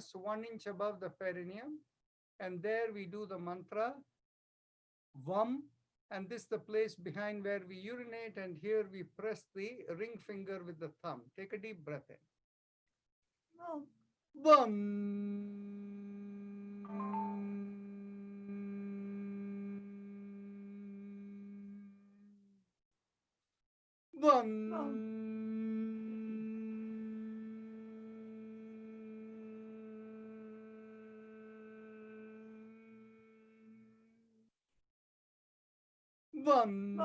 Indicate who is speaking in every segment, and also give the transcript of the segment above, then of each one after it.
Speaker 1: awareness 1 inch above the perineum, and there we do the mantra Vam, and this is the place behind where we urinate, and here we press the ring finger with the thumb. Take a deep breath in. Vam. Vam. Vam. Vam.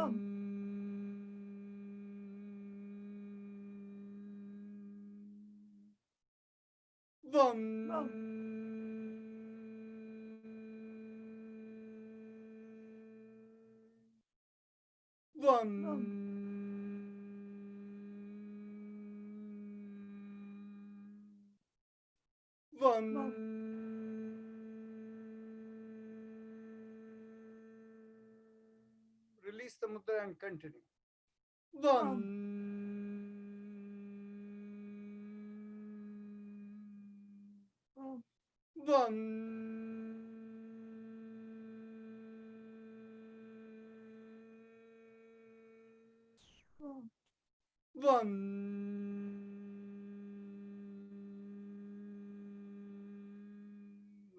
Speaker 1: Vam. Vam. Release the mudra and continue. Vam. Vam. Vam.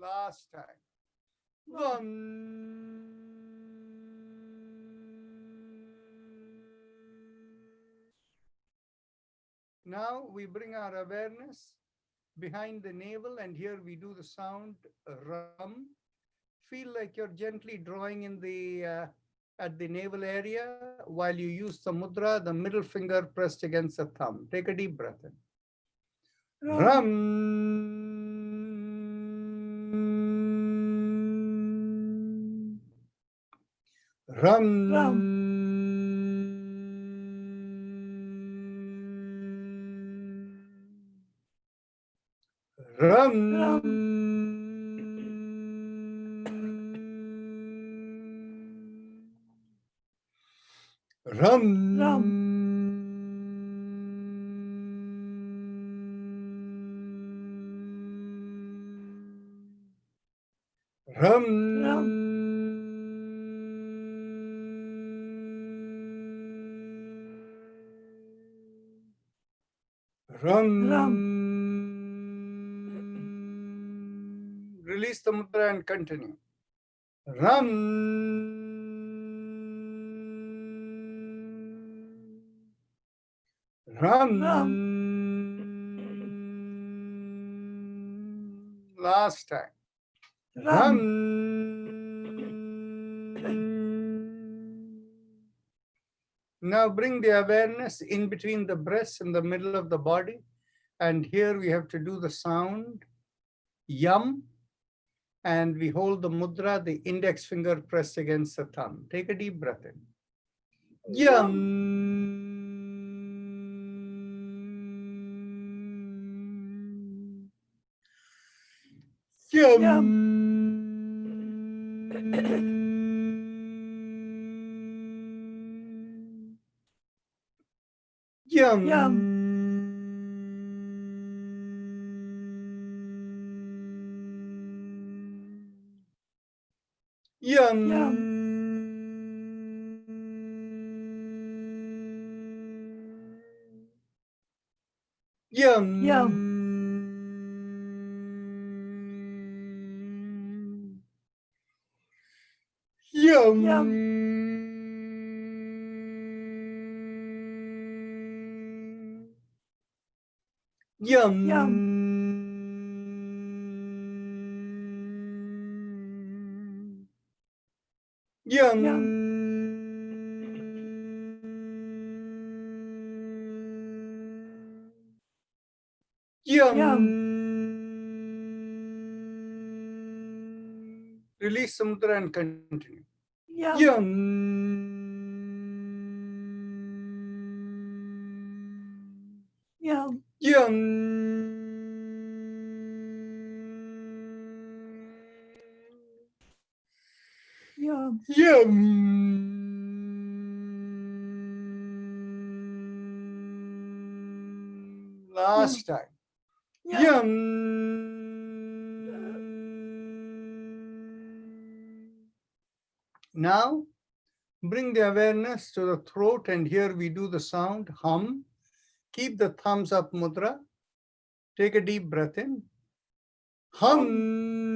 Speaker 1: Last time. Vam. Now we bring our awareness behind the navel, and here we do the sound Ram. Feel like you're gently drawing in the at the navel area while you use the mudra, the middle finger pressed against the thumb. Take a deep breath in. Ram. Ram. Ram. Ram. Ram. Ram. Release the mudra and continue. Ram. Ram. Last time. Ram. Now bring the awareness in between the breasts in the middle of the body. And here we have to do the sound Yam. And we hold the mudra, the index finger pressed against the thumb. Take a deep breath in. Yam. Yam. Yum. Yum. Yum. Yum. Yum. Yum. Yum. Yum. Yum. Yum. Yum. Yum. Release the mudra and continue. Yum. Yum. Yum. Yum. Yum. Yum. Last time. Yum. Now, bring the awareness to the throat, and here we do the sound hum. Keep the thumbs up mudra. Take a deep breath in. Hum.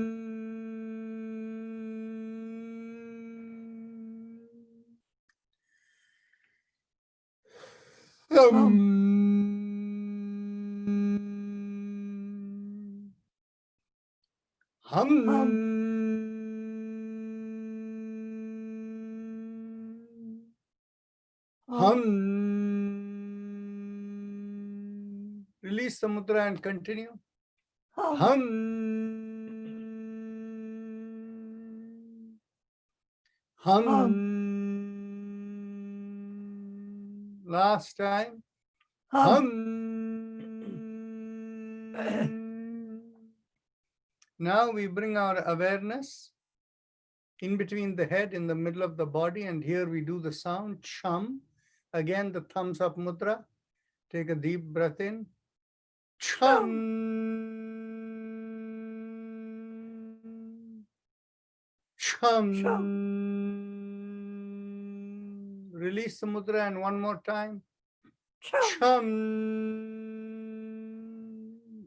Speaker 1: Release the mudra and continue. Hum. Last time. Now we bring our awareness in between the head, in the middle of the body, and here we do the sound chum. Again, the thumbs up mudra. Take a deep breath in. Chum. Chum. Release the mudra and one more time. Chum.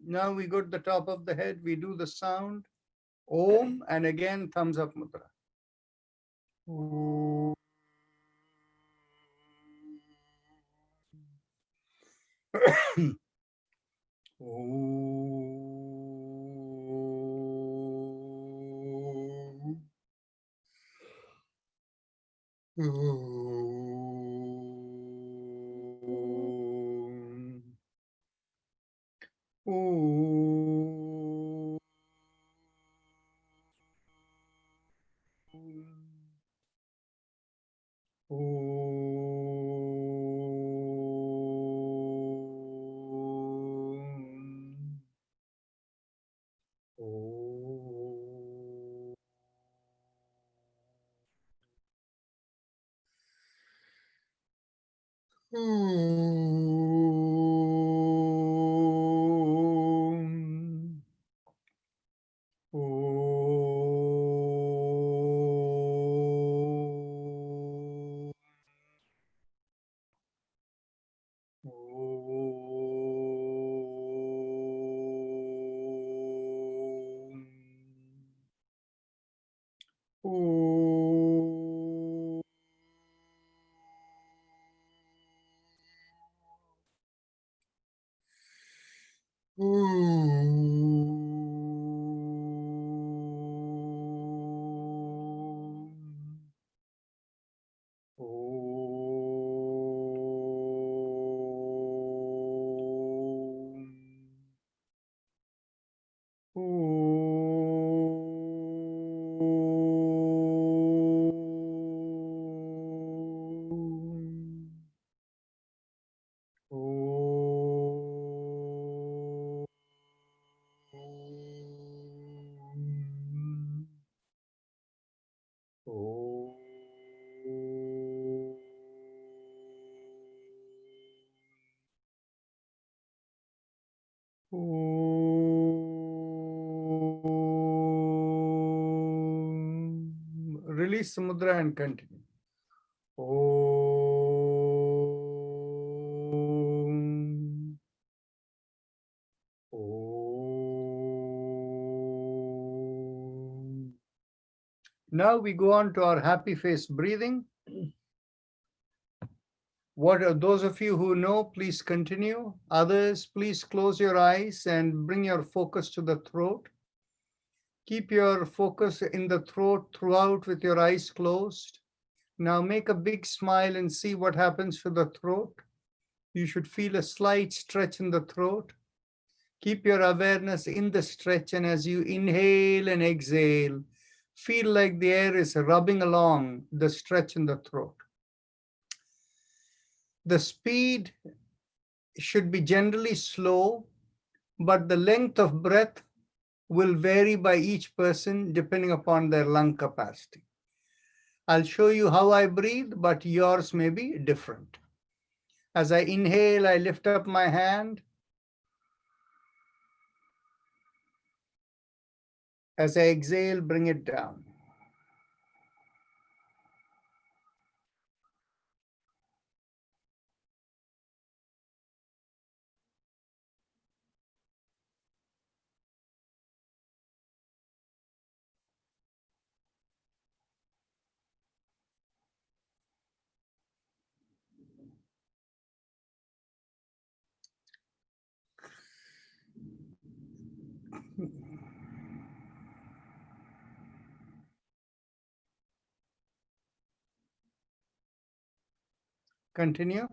Speaker 1: Now we go to the top of the head. We do the sound Om, and again thumbs up mudra. Om. Release the mudra and continue. Om. Om. Now we go on to our happy face breathing. What are those of you who know, please continue. Others, please close your eyes and bring your focus to the throat. Keep your focus in the throat throughout with your eyes closed. Now make a big smile and see what happens to the throat. You should feel a slight stretch in the throat. Keep your awareness in the stretch, and as you inhale and exhale, feel like the air is rubbing along the stretch in the throat. The speed should be generally slow, but the length of breath will vary by each person depending upon their lung capacity. I'll show you how I breathe, but yours may be different. As I inhale, I lift up my hand. As I exhale, bring it down. Continue.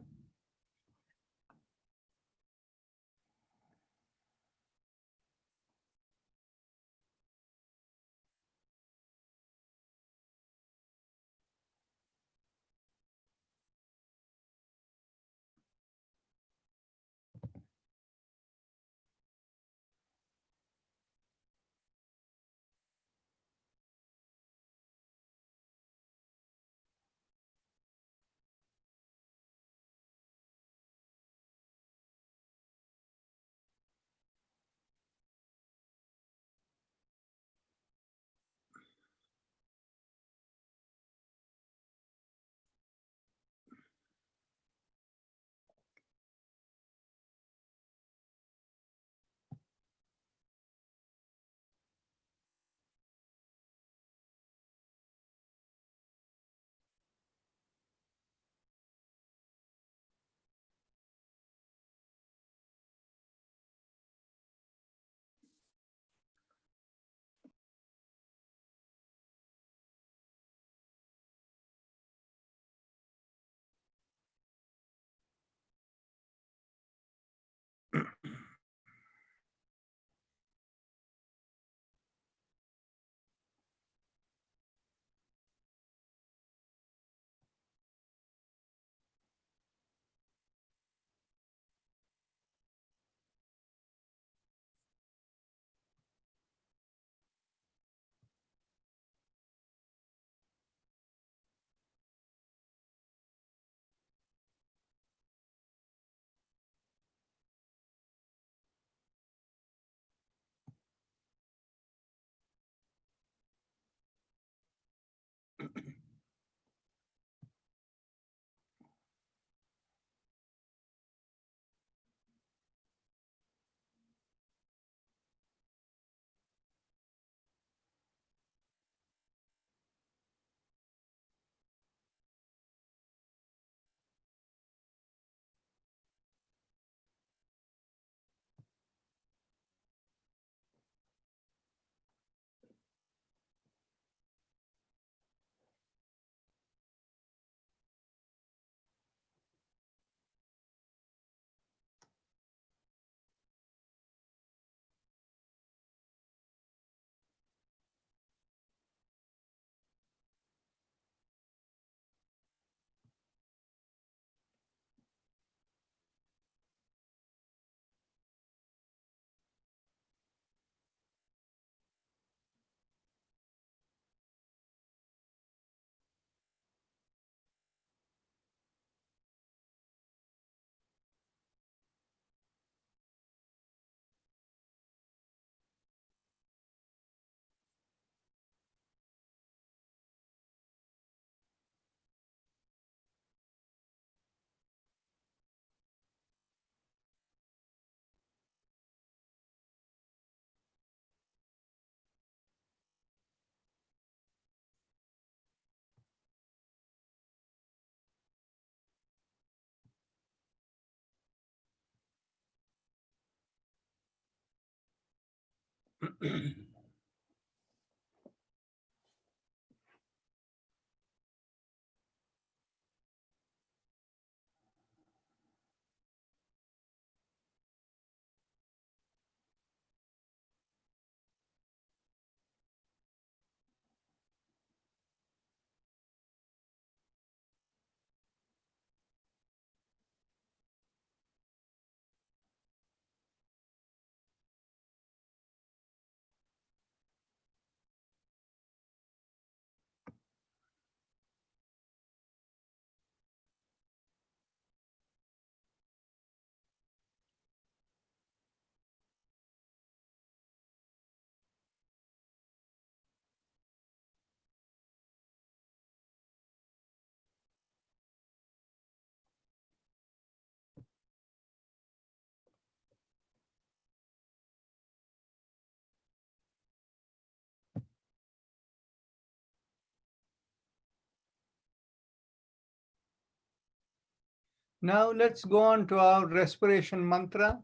Speaker 1: Now let's go on to our respiration mantra.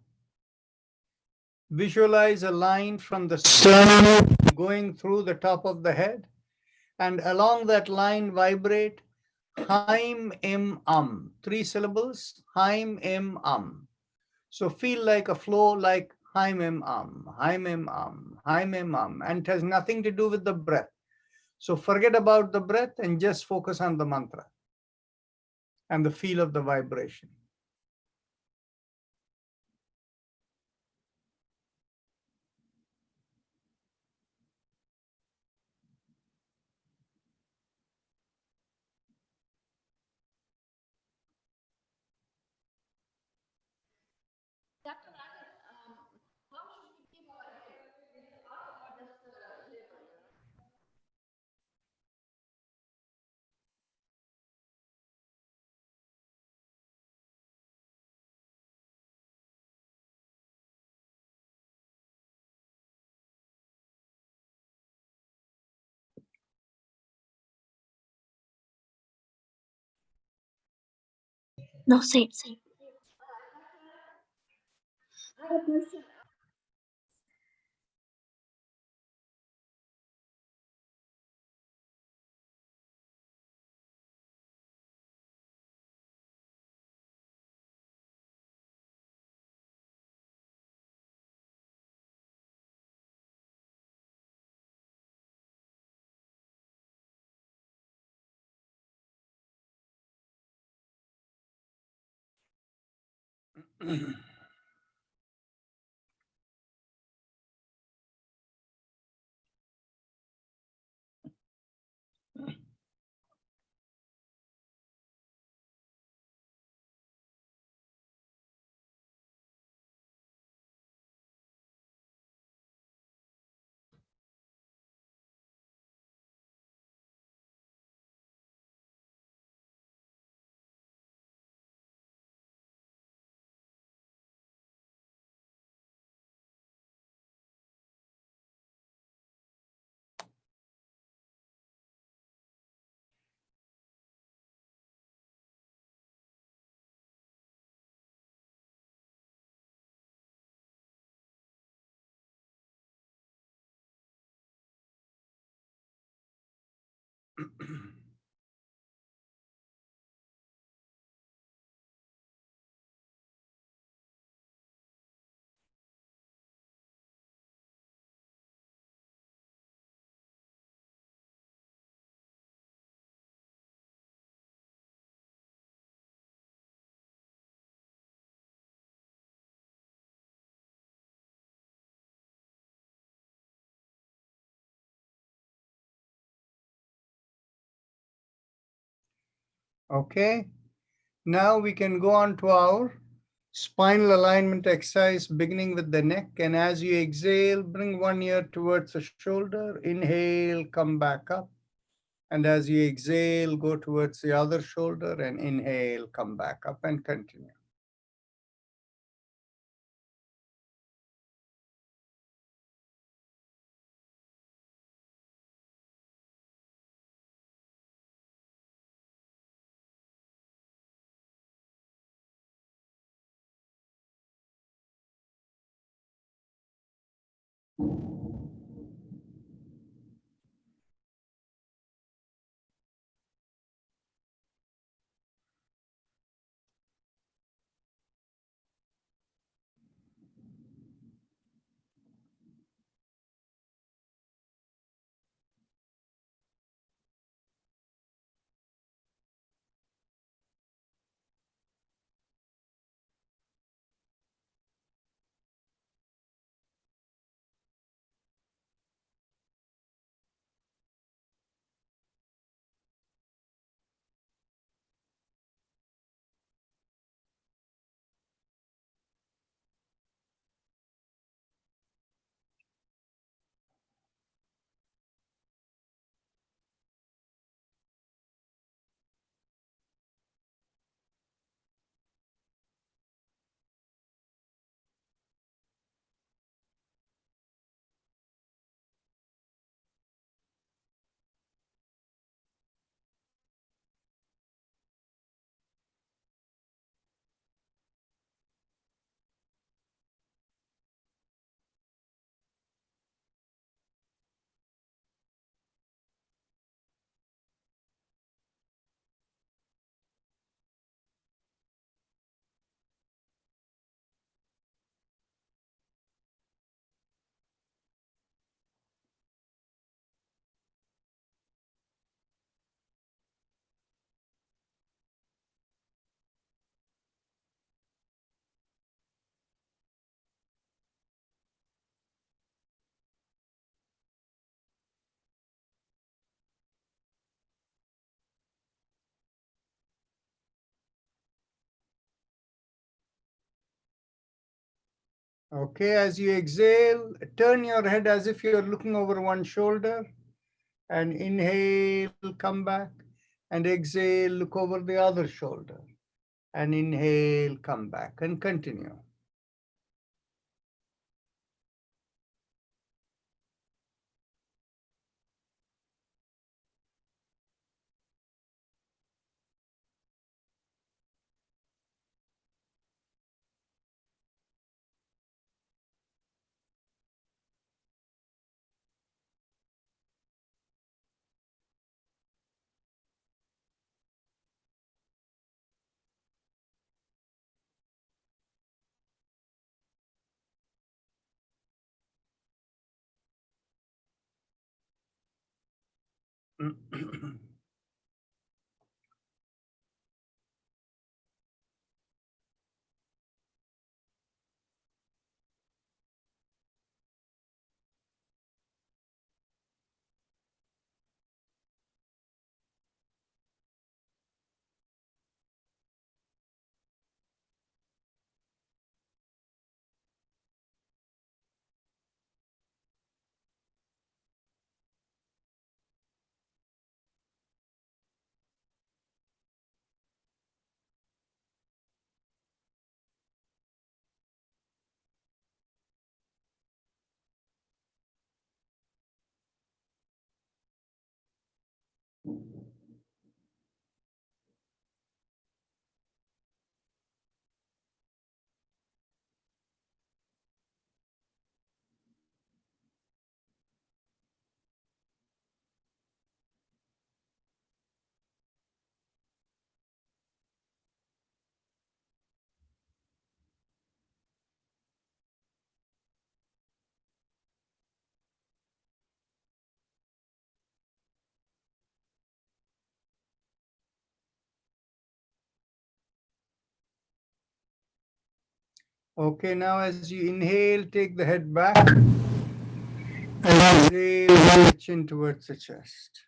Speaker 1: Visualize a line from the sternum going through the top of the head, and along that line vibrate Haim im three syllables, Haim im So feel like a flow like Haim im Haim im Haim im and it has nothing to do with the breath. So forget about the breath and just focus on the mantra and the feel of the vibration.
Speaker 2: No, same, same.
Speaker 1: Okay, now we can go on to our spinal alignment exercise, beginning with the neck. And as you exhale, bring one ear towards the shoulder. Inhale, come back up. And as you exhale, go towards the other shoulder and inhale, come back up and continue. Okay, as you exhale, turn your head as if you're looking over one shoulder, and inhale, come back, and exhale, look over the other shoulder, and inhale, come back, and continue. Okay, now as you inhale, take the head back, and exhale, bring the chin towards the chest.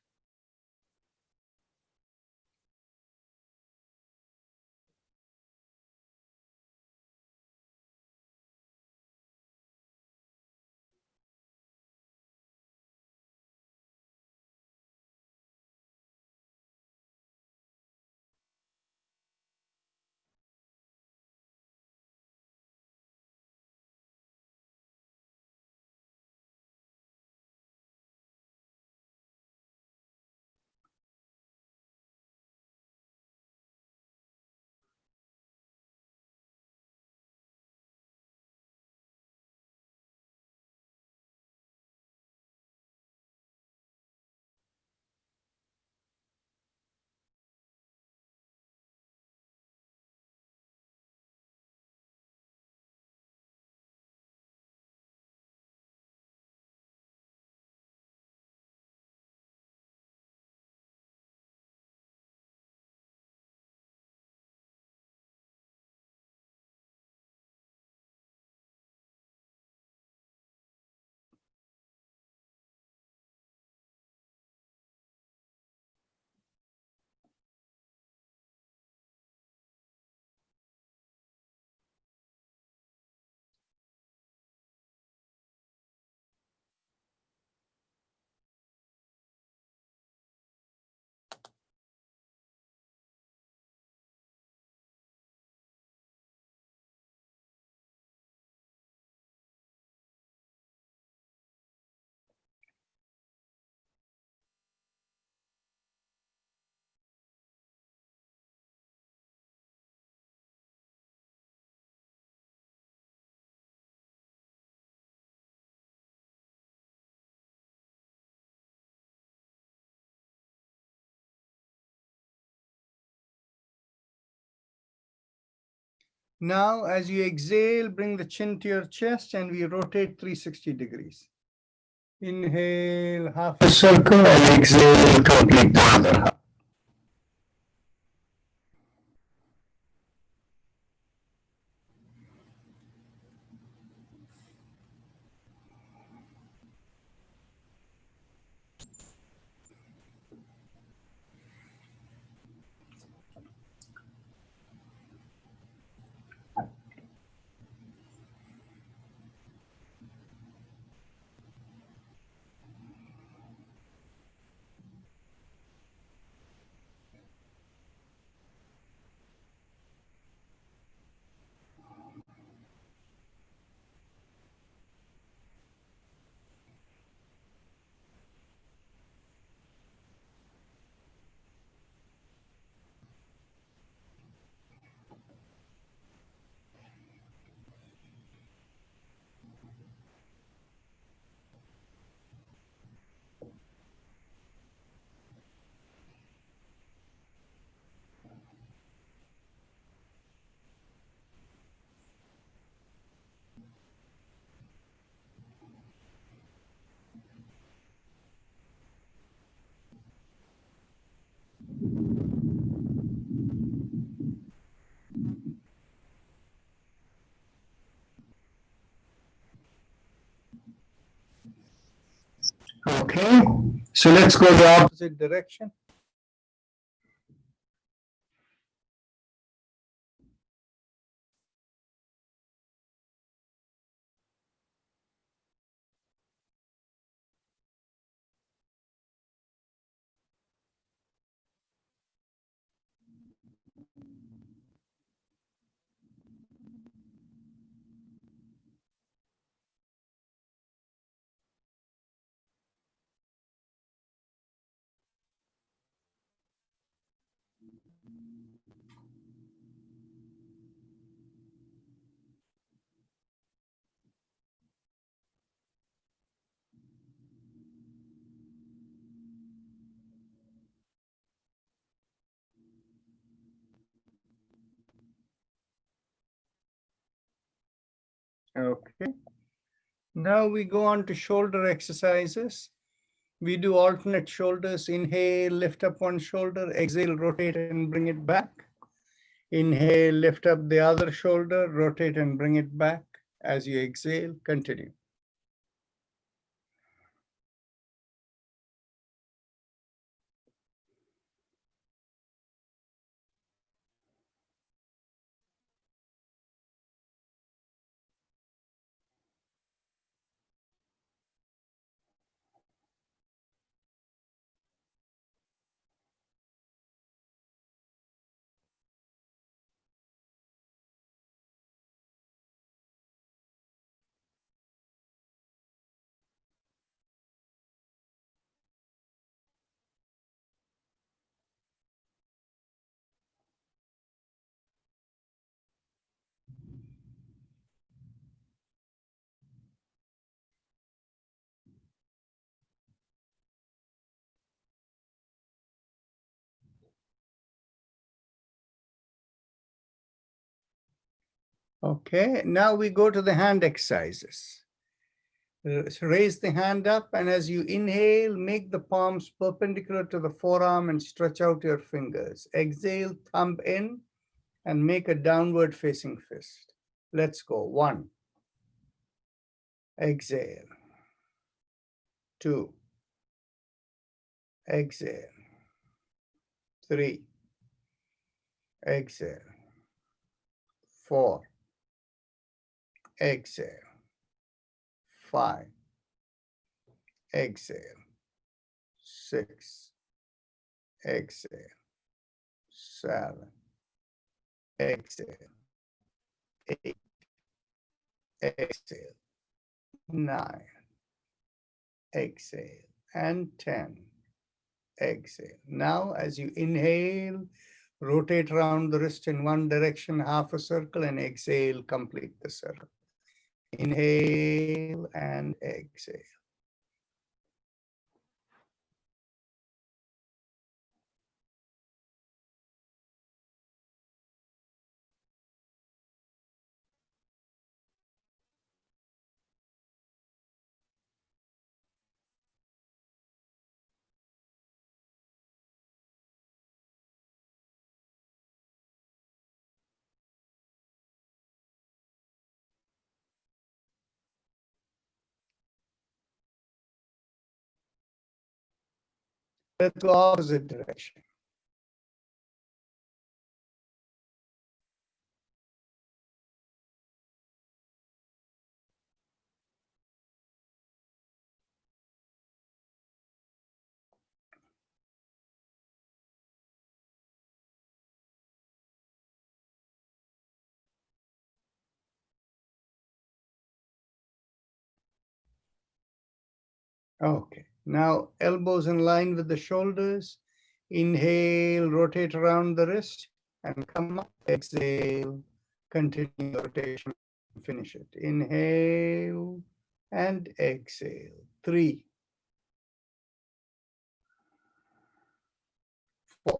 Speaker 1: Now, as you exhale, bring the chin to your chest, and we rotate 360 degrees. Inhale, half a circle, and exhale, complete the other half. Okay, so let's go the opposite direction. Okay. Now we go on to shoulder exercises. We do alternate shoulders. Inhale, lift up one shoulder, exhale, rotate and bring it back. Inhale, lift up the other shoulder, rotate and bring it back. As you exhale, continue. Okay, now we go to the hand exercises. So raise the hand up, and as you inhale, make the palms perpendicular to the forearm and stretch out your fingers. Exhale, thumb in, and make a downward facing fist. Let's go. 1. Exhale. 2. Exhale. 3. Exhale. 4. Exhale. 5. Exhale. 6. Exhale. 7. Exhale. 8. Exhale. 9. Exhale. And 10. Exhale. Now, as you inhale, rotate around the wrist in one direction, half a circle, and exhale, complete the circle. Inhale and exhale. Let's go opposite direction. Okay, now elbows in line with the shoulders. Inhale, rotate around the wrist and come up. Exhale, continue rotation, finish it. Inhale and exhale. 3, 4,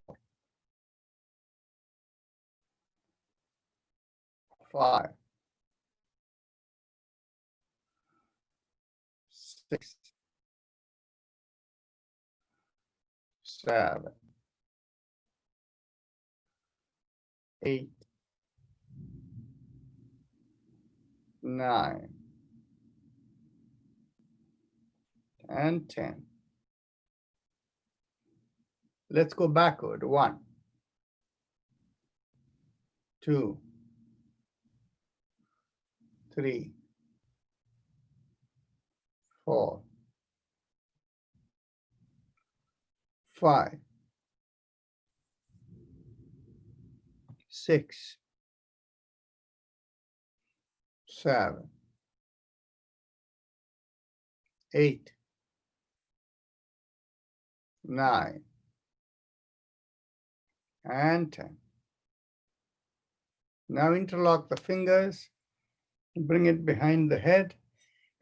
Speaker 1: 5, 6, 7, 8, 9, and 10. Let's go backward. 1, 2, 3, 4, 5, 6, 7, 8, 9, and 10. Now interlock the fingers, bring it behind the head,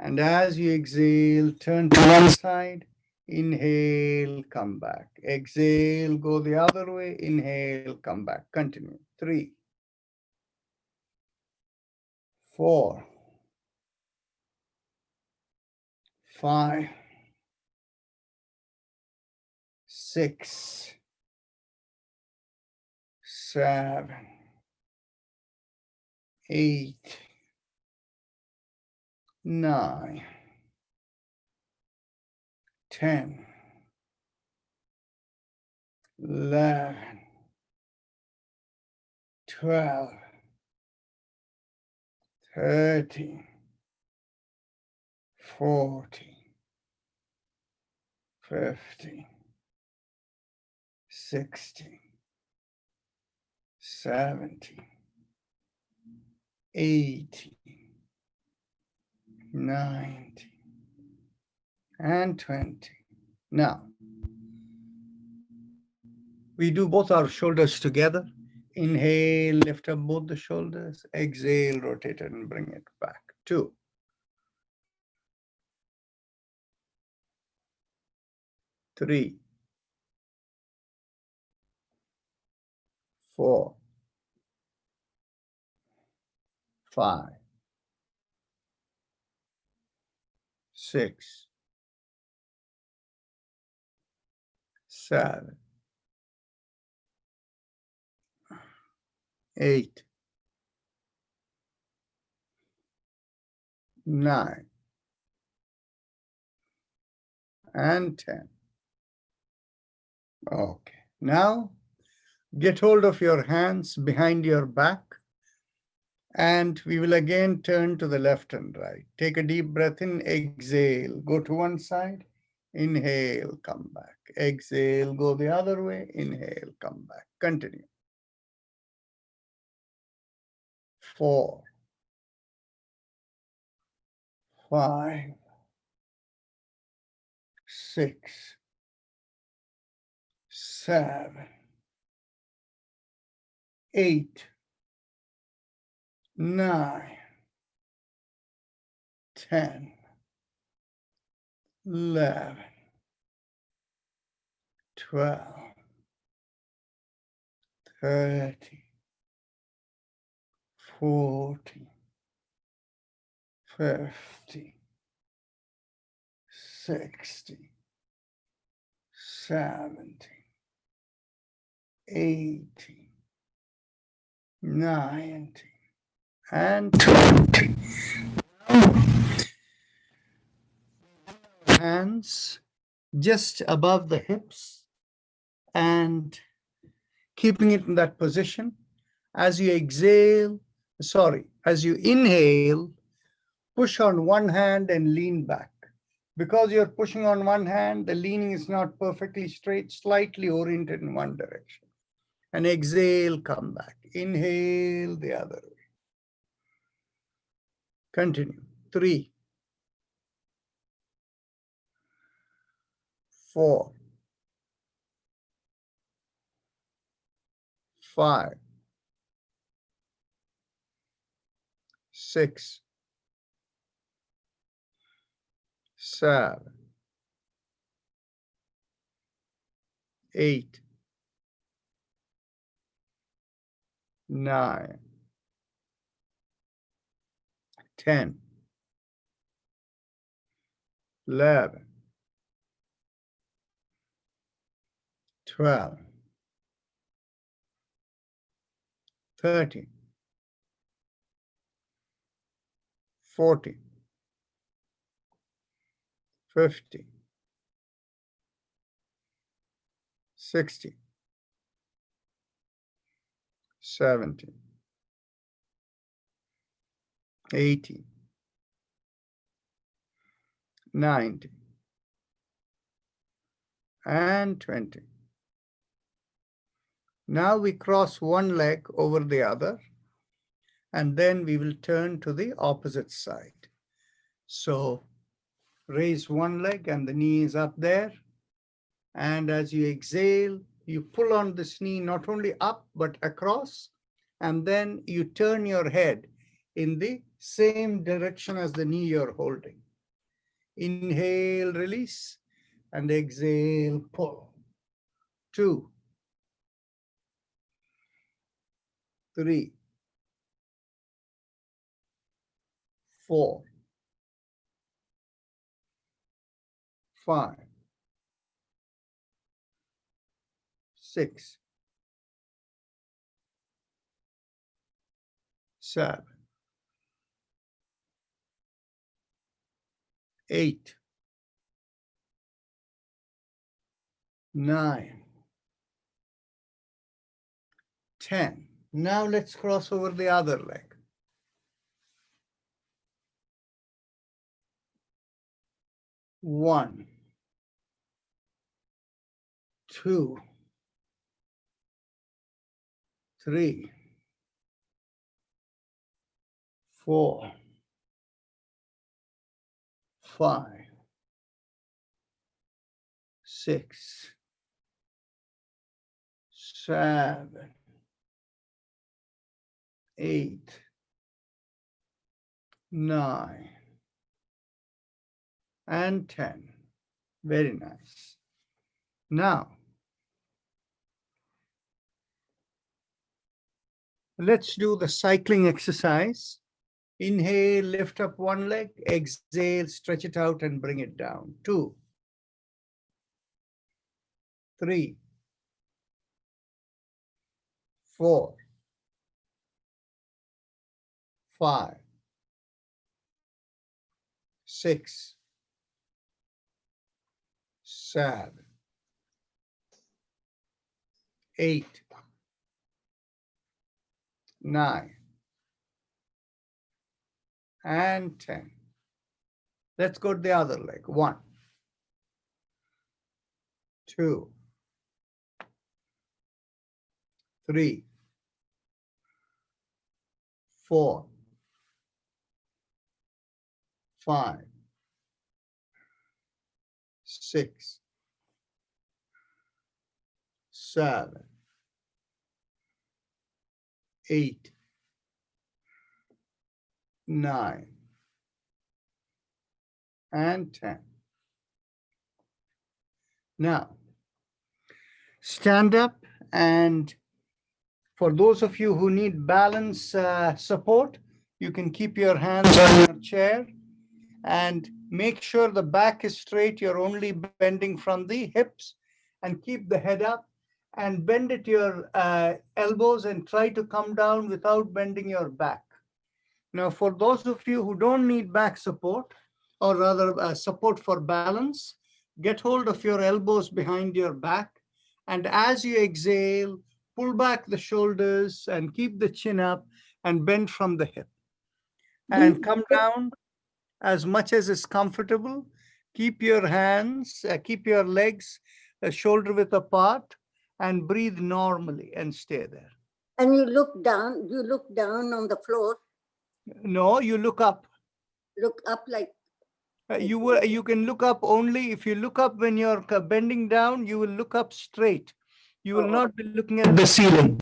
Speaker 1: and as you exhale, turn to one side, inhale, come back. Exhale, go the other way, inhale, come back. Continue. 3, 4, 5, 6, 7, 8, 9, 10, 11, 12, 13, 14, 15, 16, 17, 18, 19, and 20. Now, we do both our shoulders together. Inhale, lift up both the shoulders. Exhale, rotate it and bring it back. 2, 3, 4, 5, 6, 7, 8, 9, and 10. Okay. Now, get hold of your hands behind your back, and we will again turn to the left and right. Take a deep breath in, exhale, go to one side, inhale, come back. Exhale, go the other way, inhale, come back. Continue. 4, 5, 6, 7, 8, 9, 10, 11, 12, 13, 14, 15, 16, 17, 18, 19, and 20. Hands just above the hips and keeping it in that position. As you inhale, push on one hand and lean back. Because you're pushing on one hand, the leaning is not perfectly straight, slightly oriented in one direction. And exhale, come back. Inhale the other way. Continue. 3, 4, 5, 6, 7, 8, 9, 10, 11, 12, 13, 14, 15, 60, 70, 80, 90, and 20. Now we cross one leg over the other, and then we will turn to the opposite side. So raise one leg and the knee is up there. And as you exhale, you pull on this knee not only up, but across. And then you turn your head in the same direction as the knee you're holding. Inhale, release, and exhale, pull. 2, 3, 4, 5, 6, 7, 8, 9, 10. Now let's cross over the other leg. 1, 2, 3, 4, 5, 6, 7, 8, 9, and 10. Very nice. Now, let's do the cycling exercise. Inhale, lift up one leg, exhale, stretch it out and bring it down. 2, 3, 4, 5, 6, 7, 8, 9, and 10. Let's go to the other leg. 1, 2, 3, 4, 5, 6, 7, 8, 9, and 10. Now, stand up, and for those of you who need balance support, you can keep your hands on your chair and make sure the back is straight. You're only bending from the hips, and keep the head up and bend at your elbows and try to come down without bending your back. Now, for those of you who don't need back support, or rather support for balance, get hold of your elbows behind your back. And as you exhale, pull back the shoulders and keep the chin up and bend from the hip. And come down as much as is comfortable. Keep your hands, keep your legs shoulder width apart, and breathe normally and stay there.
Speaker 2: And you look down on the floor.
Speaker 1: No, you look up.
Speaker 2: Look up like
Speaker 1: You can look up only if you look up when you're bending down, you will look up straight. You will not be looking at the ceiling.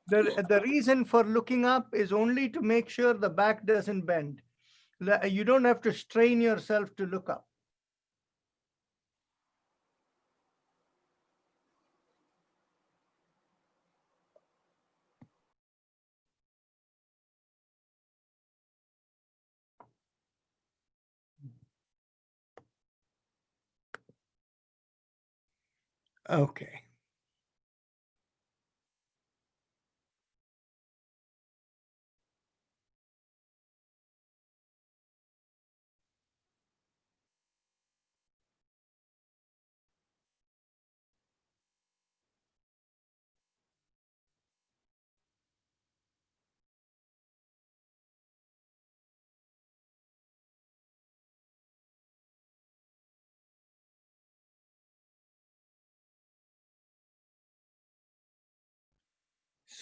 Speaker 1: The reason for looking up is only to make sure the back doesn't bend. You don't have to strain yourself to look up. Okay.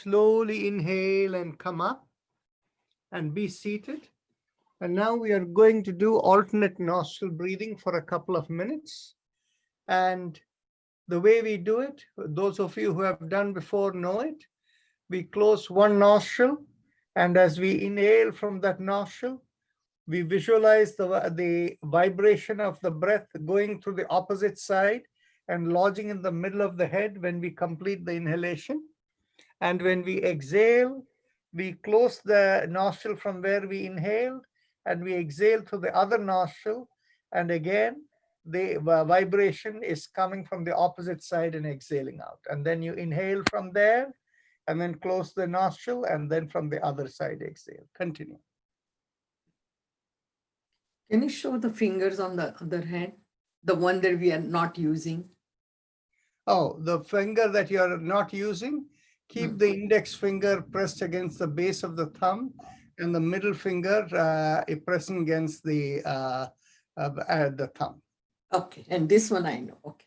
Speaker 1: Slowly inhale and come up and be seated. And now we are going to do alternate nostril breathing for a couple of minutes. And the way we do it, those of you who have done before know it. We close one nostril, and as we inhale from that nostril, we visualize the vibration of the breath going through the opposite side and lodging in the middle of the head when we complete the inhalation. And when we exhale, we close the nostril from where we inhaled and we exhale through the other nostril. And again, the vibration is coming from the opposite side and exhaling out. And then you inhale from there and then close the nostril and then from the other side exhale. Continue.
Speaker 3: Can you show the fingers on the other hand? The one that we are not using?
Speaker 1: Oh, the finger that you are not using, keep the index finger pressed against the base of the thumb and the middle finger pressing against the thumb.
Speaker 3: Okay, and this one I know. Okay.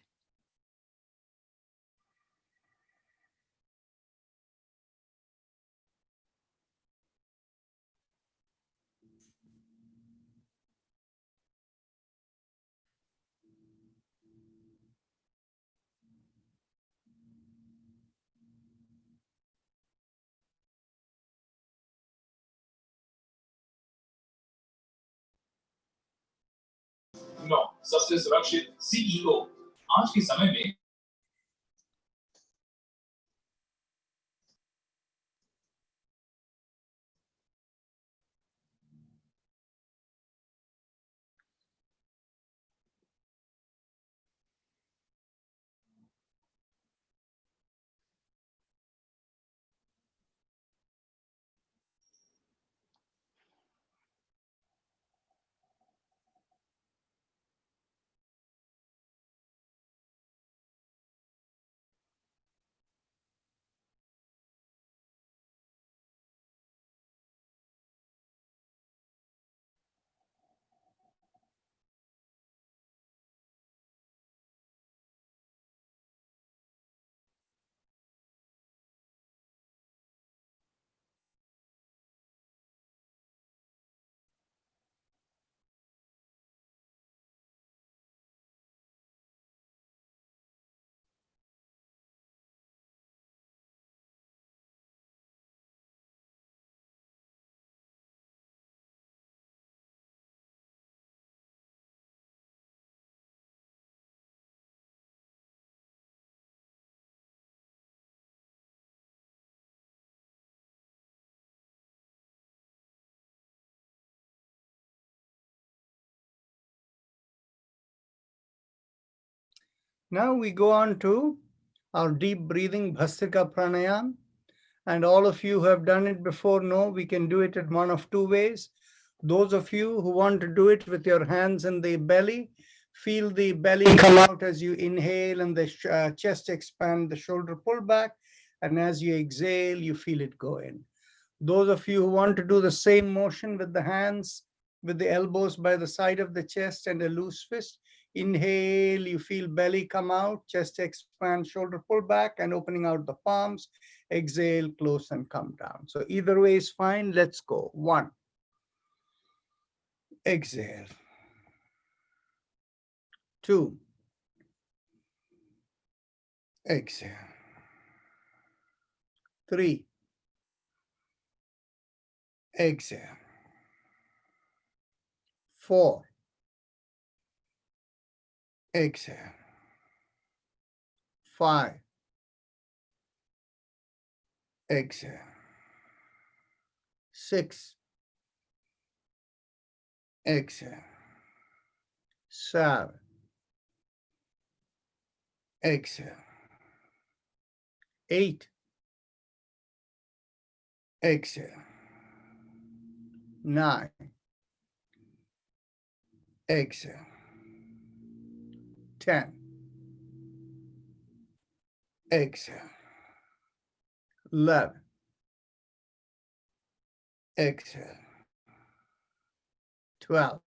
Speaker 4: सबसे सुरक्षित CEO आज के समय में
Speaker 1: Now we go on to our deep breathing Bhastrika Pranayam. And all of you who have done it before know we can do it in one of two ways. Those of you who want to do it with your hands in the belly, feel the belly come out as you inhale and the chest expand, the shoulder pull back. And as you exhale, you feel it go in. Those of you who want to do the same motion with the hands, with the elbows by the side of the chest and a loose fist, inhale, you feel belly come out, chest expand, shoulder pull back, and opening out the palms. Exhale, close, and come down. So either way is fine. Let's go. 1. Exhale. 2. Exhale. 3. Exhale. 4. Exhale. 5. Exhale. 6. Exhale. 7. Exhale. 8. Exhale. 9. Exhale. 10. Exhale. 11. Exhale. 12.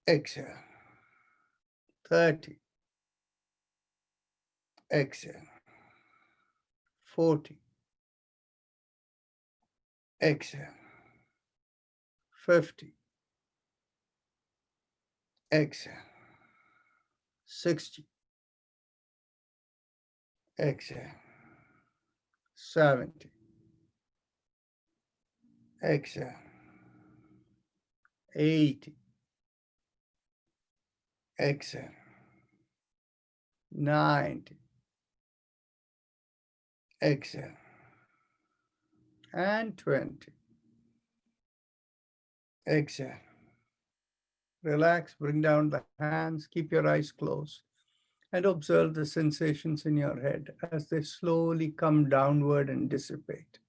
Speaker 1: Exhale. 30. Exhale. 40. Exhale. 50. Exhale. 60. Exhale. 70. Exhale. 80. Exhale. 90. Exhale. And 20. Exhale. Relax, bring down the hands, keep your eyes closed, and observe the sensations in your head as they slowly come downward and dissipate.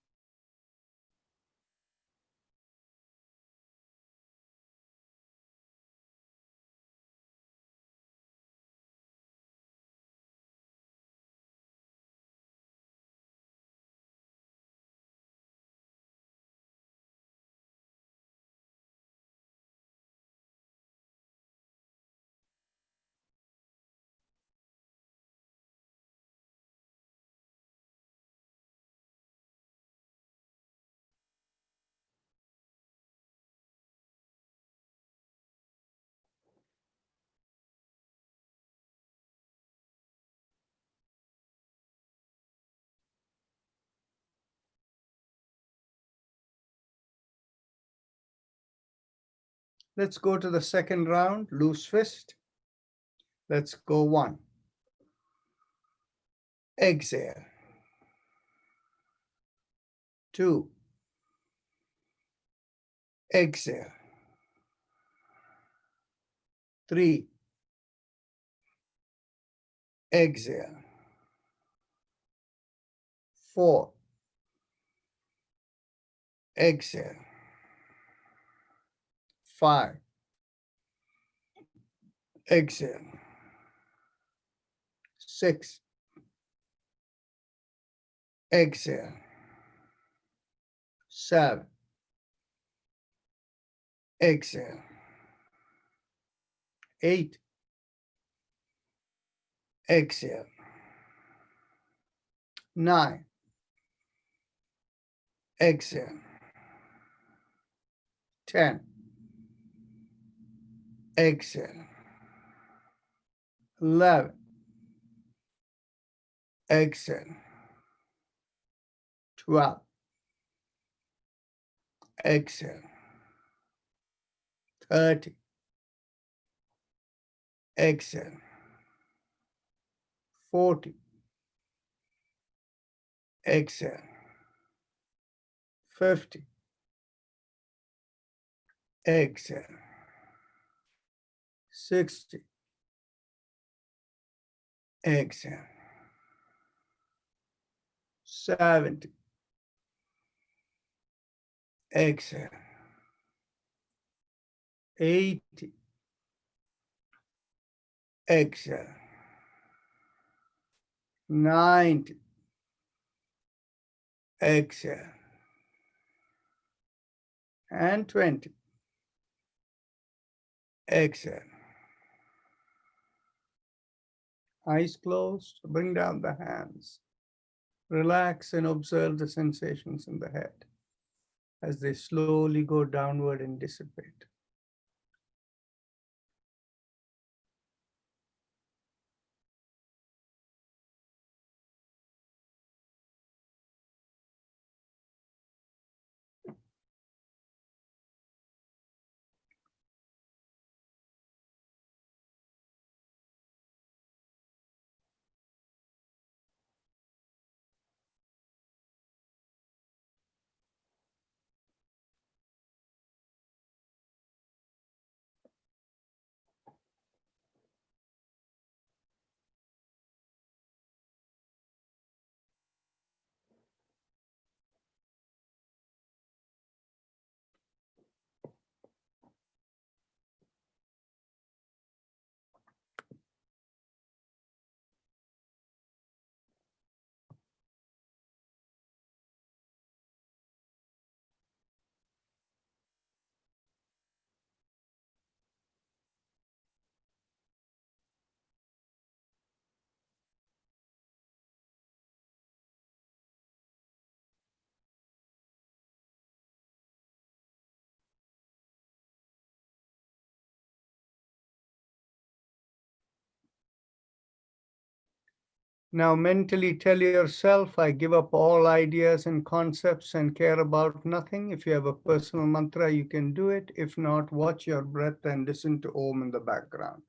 Speaker 1: Let's go to the second round, loose fist. Let's go 1. Exhale. 2. Exhale. 3. Exhale. 4. Exhale. 5. Exhale. 6. Exhale. 7. Exhale. 8. Exhale. 9. Exhale. 10. Exhale. 11. Exhale. 12. Exhale. 30. Exhale. 40. Exhale. 50. Exhale. 60. Exhale. 70. Exhale. 80. Exhale. 90. Exhale. And 20. Exhale. Eyes closed, bring down the hands. Relax and observe the sensations in the head as they slowly go downward and dissipate. Now mentally tell yourself, I give up all ideas and concepts and care about nothing. If you have a personal mantra, you can do it. If not, watch your breath and listen to Om in the background.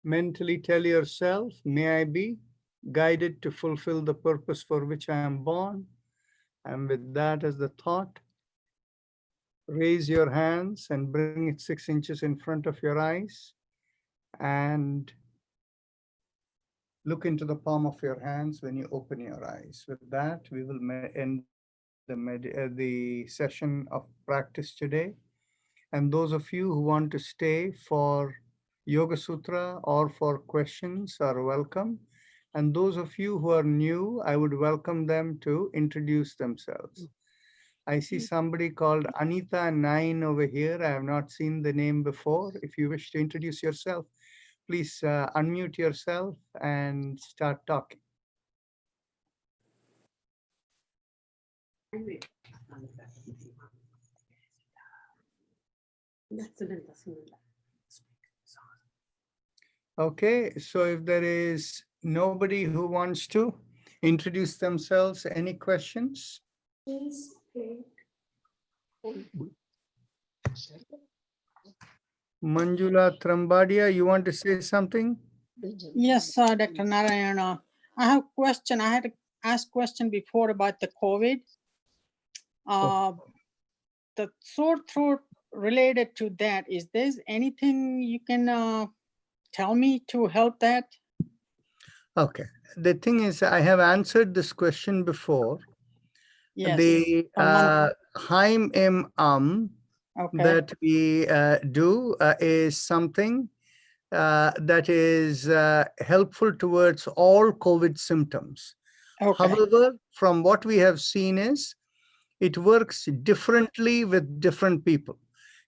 Speaker 1: Mentally tell yourself, may I be guided to fulfill the purpose for which I am born. And with that as the thought, raise your hands and bring it 6 inches in front of your eyes and look into the palm of your hands when you open your eyes. With that, we will end the session of practice today. And those of you who want to stay for Yoga Sutra or for questions are welcome. And those of you who are new, I would welcome them to introduce themselves. I see somebody called Anita 9 over here. I have not seen the name before. If you wish to introduce yourself, please unmute yourself and start talking. Okay, so if there is nobody who wants to introduce themselves, any questions? Manjula Trambadia, you want to say something?
Speaker 5: Yes, Dr. Narayana. I have a question. I had asked question before about the COVID. The sore throat related to that, is there anything you can tell me to help that?
Speaker 1: Okay, the thing is, I have answered this question before.
Speaker 5: Yes.
Speaker 1: The Haim Im
Speaker 5: Okay.
Speaker 1: that we do is something that is helpful towards all COVID symptoms.
Speaker 5: Okay,
Speaker 1: However, from what we have seen is it works differently with different people.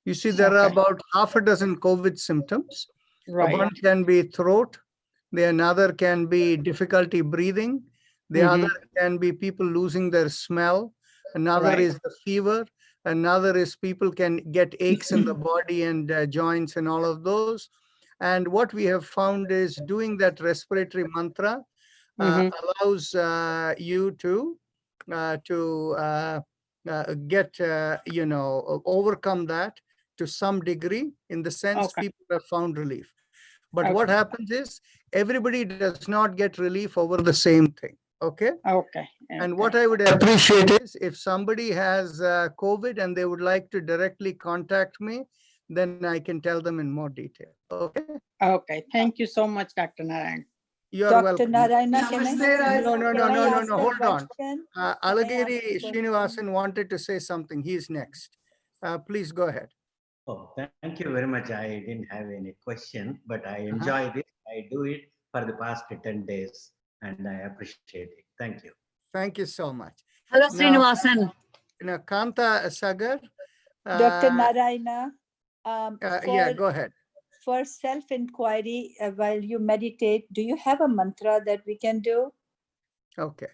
Speaker 1: You see, there are
Speaker 5: Okay.
Speaker 1: about half a dozen COVID symptoms.
Speaker 5: right.
Speaker 1: One can be throat, the another can be difficulty breathing, the
Speaker 5: Mhm.
Speaker 1: other can be people losing their smell, another
Speaker 5: Right.
Speaker 1: is the fever, another is people can get aches in the body and joints and all of those. And what we have found is doing that respiratory mantra
Speaker 5: Mhm.
Speaker 1: allows you to get overcome that to some degree, in the sense
Speaker 5: Okay.
Speaker 1: people have found relief. But
Speaker 5: Okay.
Speaker 1: what happens is everybody does not get relief over the same thing. Okay.
Speaker 5: Okay.
Speaker 1: And
Speaker 5: okay.
Speaker 1: what I would appreciate is if somebody has COVID and they would like to directly contact me, then I can tell them in more detail. Okay.
Speaker 5: Okay. Thank you so much, Dr. Narayan.
Speaker 1: You're
Speaker 6: Dr.
Speaker 1: welcome.
Speaker 6: Narayana, can
Speaker 3: Namaste,
Speaker 6: I,
Speaker 1: No, no,
Speaker 6: can
Speaker 1: no,
Speaker 6: I
Speaker 1: no, no,
Speaker 6: ask
Speaker 1: no.
Speaker 6: a
Speaker 1: Hold on.
Speaker 6: question?
Speaker 1: Alagiri
Speaker 6: ask a
Speaker 1: Srinivasan wanted to say something. He's next. Please go ahead.
Speaker 7: Oh, thank you very much. I didn't have any question, but I
Speaker 1: Uh-huh.
Speaker 7: enjoy this. I do it for the past 10 days and I appreciate it. Thank you.
Speaker 1: Thank you so much.
Speaker 8: Hello,
Speaker 1: Now,
Speaker 8: Srinivasan.
Speaker 1: Kanta Sagar.
Speaker 6: Dr. Narayana,
Speaker 1: Yeah, go ahead.
Speaker 6: for self-inquiry while you meditate, do you have a mantra that we can do?
Speaker 1: Okay.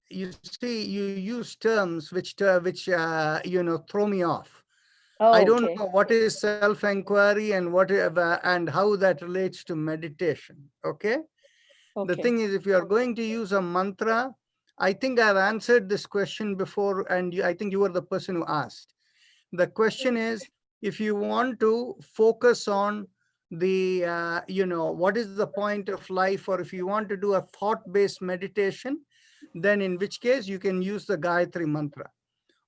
Speaker 1: You see, you use terms which throw me off.
Speaker 6: Oh,
Speaker 1: I don't
Speaker 6: okay.
Speaker 1: know what is self-inquiry and whatever and how that relates to meditation. Okay. The
Speaker 6: Okay.
Speaker 1: thing is, if you are going to use a mantra, I think I've answered this question before, and I think you were the person who asked. The question is, if you want to focus on the, what is the point of life, or if you want to do a thought-based meditation, then in which case you can use the Gayatri mantra.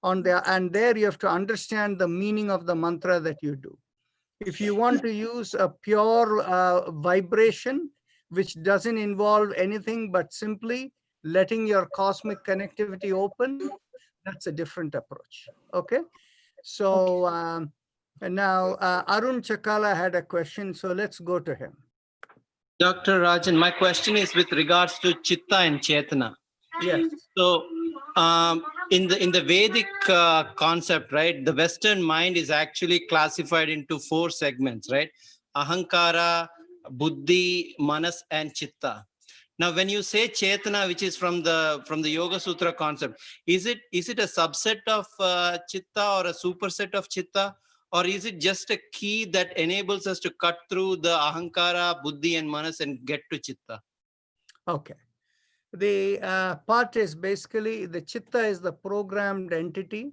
Speaker 1: And there you have to understand the meaning of the mantra that you do. If you want to use a pure vibration, which doesn't involve anything but simply letting your cosmic connectivity open, that's a different approach. Okay. So and now Arun Chakala had a question, so let's go to him.
Speaker 9: Dr. Rajan, my question is with regards to Chitta and Chetana.
Speaker 1: Yes.
Speaker 9: So, in the Vedic concept, right, the Western mind is actually classified into 4 segments, right? Ahankara, Buddhi, Manas, and Chitta. Now, when you say Chetana, which is from the Yoga Sutra concept, is it a subset of Chitta or a superset of Chitta? Or is it just a key that enables us to cut through the Ahankara, Buddhi, and Manas and get to Chitta?
Speaker 1: Okay. The part is basically the Chitta is the programmed entity,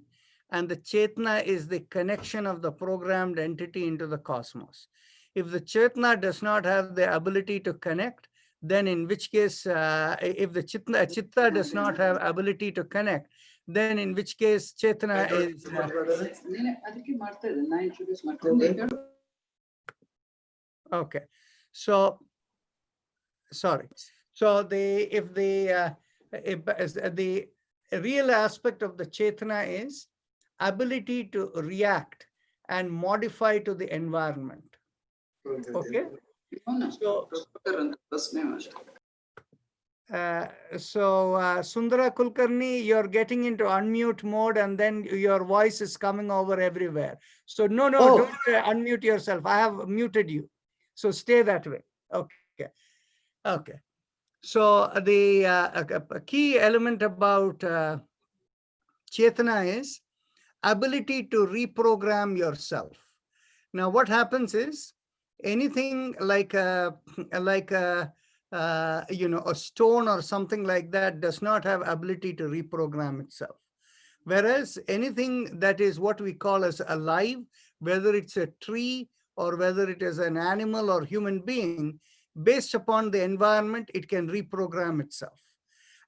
Speaker 1: and the Chetana is the connection of the programmed entity into the cosmos. If the Chetana does not have the ability to connect, then in which case, if the Chitta does not have ability to connect, then in which case Chetana is... Okay. So, sorry. So if the real aspect of the Chetana is ability to react and modify to the environment. Okay. So Sundara Kulkarni, you're getting into unmute mode and then your voice is coming over everywhere. So no, don't unmute yourself. I have muted you. So stay that way. Okay. Okay. So the a key element about Chetana is ability to reprogram yourself. Now, what happens is anything like a stone or something like that does not have ability to reprogram itself. Whereas anything that is what we call as alive, whether it's a tree or whether it is an animal or human being, based upon the environment, it can reprogram itself.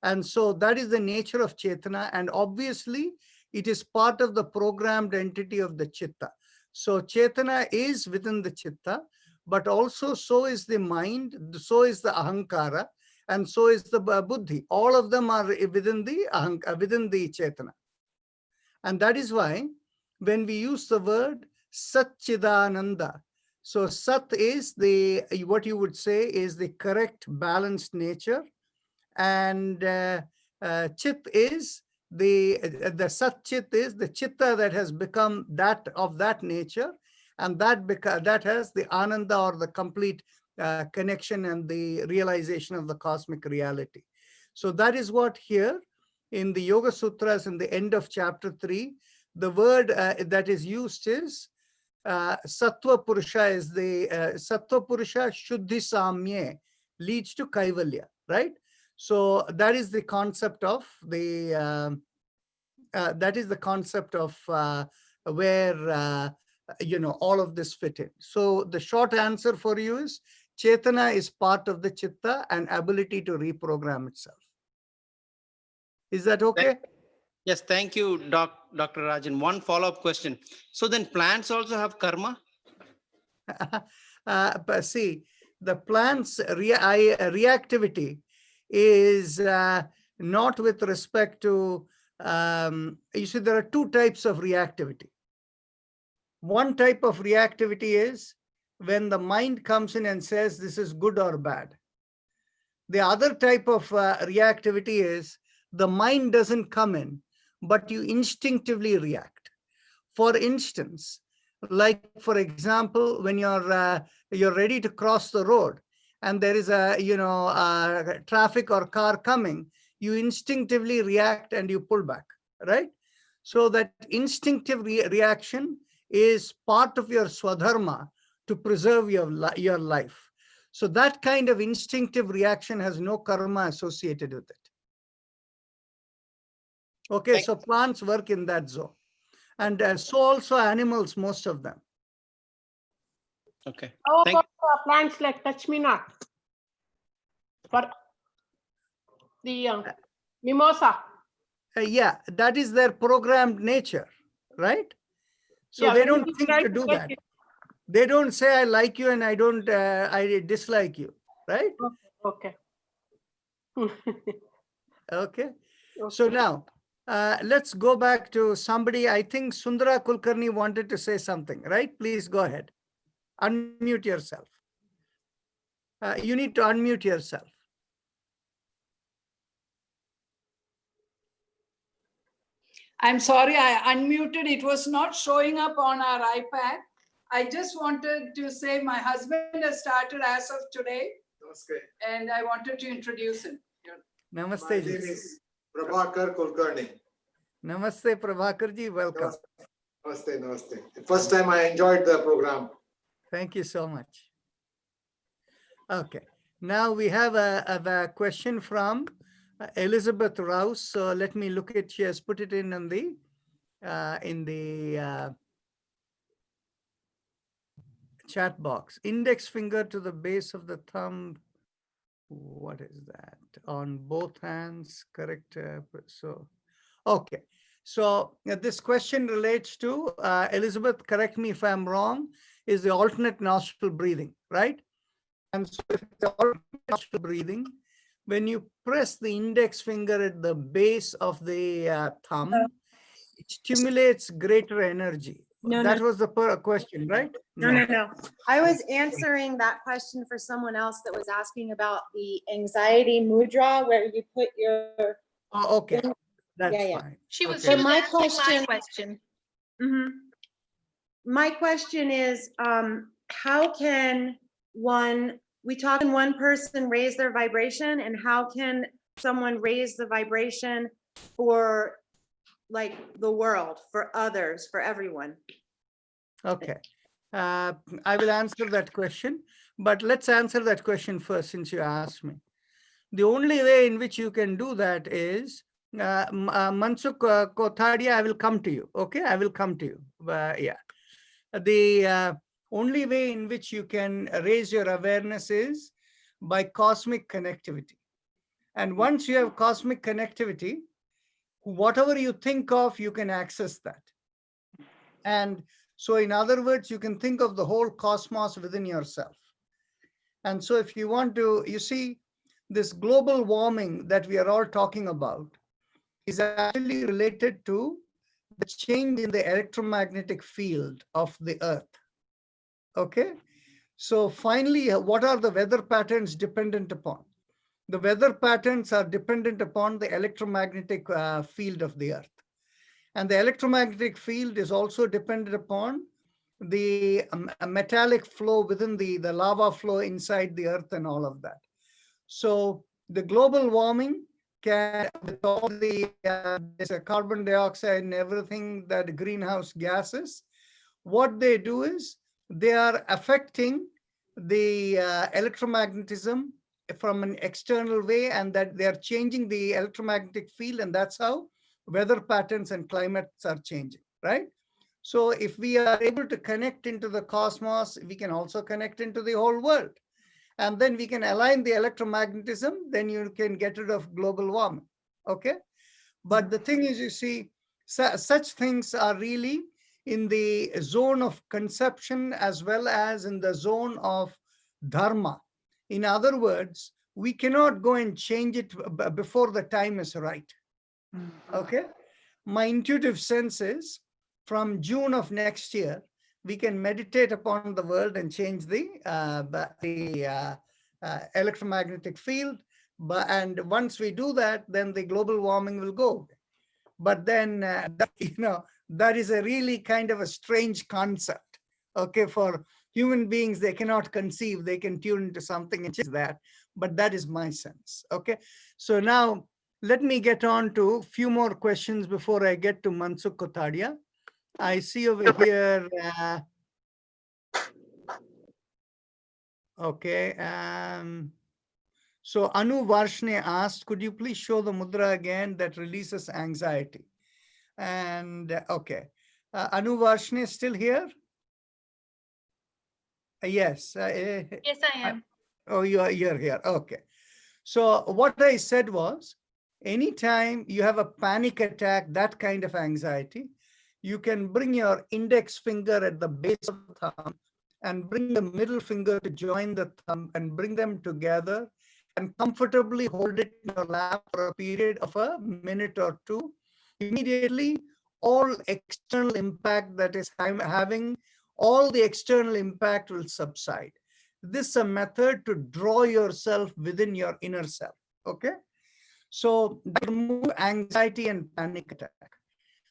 Speaker 1: And so that is the nature of Chetana. And obviously, it is part of the programmed entity of the Chitta. So Chetana is within the Chitta, but also so is the mind, so is the Ahankara, and so is the Buddhi. All of them are within the Chetana. And that is why when we use the word Satchidananda, So Sat is the, what you would say is the correct balanced nature, and Chit is the Sat Chit is the Chitta that has become that of that nature, and that has the Ananda, or the complete connection and the realization of the cosmic reality. So that is what here in the Yoga Sutras, in the end of chapter 3, the word that is used is Sattva Purusha. Is the Sattva Purusha Shuddhi Samye leads to Kaivalya, right? So that is the concept of the where all of this fit in. So the short answer for you is Chetana is part of the Chitta and ability to reprogram itself. Is that okay?
Speaker 9: Yes, thank you, Dr. Rajan. One follow-up question. So then plants also have karma?
Speaker 1: But see, the plant's reactivity is not with respect to, you see, there are two types of reactivity. One type of reactivity is when the mind comes in and says this is good or bad. The other type of reactivity is the mind doesn't come in, but you instinctively react. For instance, like for example, when you're ready to cross the road and there is a traffic or car coming, you instinctively react and you pull back, right? So that instinctive reaction is part of your swadharma to preserve your life. So that kind of instinctive reaction has no karma associated with it. Okay, so plants work in that zone. And so also animals, most of them.
Speaker 9: Okay.
Speaker 8: How
Speaker 9: Thank
Speaker 8: about plants like touch me not? For the mimosa.
Speaker 1: Yeah, that is their programmed nature, right? So
Speaker 8: Yeah,
Speaker 1: they
Speaker 8: when
Speaker 1: don't
Speaker 8: we
Speaker 1: think
Speaker 8: try
Speaker 1: to do
Speaker 8: get
Speaker 1: that.
Speaker 8: it.
Speaker 1: They don't say I like you and I don't, I dislike you, right?
Speaker 8: Okay.
Speaker 1: Okay. So now let's go back to somebody. I think Sundara Kulkarni wanted to say something, right? Please go ahead. Unmute yourself. You need to unmute yourself.
Speaker 3: I'm sorry, I unmuted. It was not showing up on our iPad. I just wanted to say my husband has started as of today, and I wanted to introduce him.
Speaker 1: Namaste.
Speaker 10: My name is Prabhakar Kulkarni.
Speaker 1: Namaste, Prabhakar ji. Welcome.
Speaker 10: Namaste, namaste. The first time I enjoyed the program.
Speaker 1: Thank you so much. Okay. Now we have a question from Elizabeth Rouse. So let me look at, she has put it in the chat box. Index finger to the base of the thumb. What is that? On both hands, correct? So, okay. So this question relates to, Elizabeth, correct me if I'm wrong, is the alternate nostril breathing, right? And so if it's the alternate nostril breathing, when you press the index finger at the base of the thumb, it stimulates greater energy. That was the question, right?
Speaker 11: No. I was answering that question for someone else that was asking about the anxiety mudra where you put your.
Speaker 1: Oh, okay. That's
Speaker 11: Yeah.
Speaker 1: fine.
Speaker 11: She was,
Speaker 1: Okay.
Speaker 11: so my question. My question is, how can we talk in one person raise their vibration, and how can someone raise the vibration for like the world, for others, for everyone?
Speaker 1: Okay. I will answer that question, but let's answer that question first since you asked me. The only way in which you can do that is, Mansukh Kothadia, I will come to you. Okay, I will come to you. Yeah. The only way in which you can raise your awareness is by cosmic connectivity. And once you have cosmic connectivity, whatever you think of, you can access that. And so in other words, you can think of the whole cosmos within yourself. And so if you want to, you see, this global warming that we are all talking about is actually related to the change in the electromagnetic field of the earth. Okay. So finally, what are the weather patterns dependent upon? The weather patterns are dependent upon the electromagnetic field of the Earth. And the electromagnetic field is also dependent upon the metallic flow within the lava flow inside the Earth and all of that. So the global warming can, with all the carbon dioxide and everything, that greenhouse gases, what they do is they are affecting the electromagnetism from an external way, and that they are changing the electromagnetic field, and that's how weather patterns and climates are changing, right? So if we are able to connect into the cosmos, we can also connect into the whole world. And then we can align the electromagnetism, then you can get rid of global warming, okay? But the thing is, you see, such things are really in the zone of conception as well as in the zone of dharma. In other words, we cannot go and change it before the time is right, okay? My intuitive sense is from June of next year, we can meditate upon the world and change the electromagnetic field. And once we do that, then the global warming will go away. But then, that is a really kind of a strange concept, okay? For human beings, they cannot conceive, they can tune into something and change that, but that is my sense, okay? So now, let me get on to a few more questions before I get to Mansukh Kotadia. I see over here, okay. So Anu Varshne asked, could you please show the mudra again that releases anxiety? And okay, Anu Varshne is still here? Yes.
Speaker 11: Yes, I am.
Speaker 1: Oh, you're here, okay. So what I said was, anytime you have a panic attack, that kind of anxiety, you can bring your index finger at the base of the thumb and bring the middle finger to join the thumb and bring them together and comfortably hold it in your lap for a period of a minute or two. Immediately, all external impact that is having, all the external impact will subside. This is a method to draw yourself within your inner self, okay? So that remove anxiety and panic attack.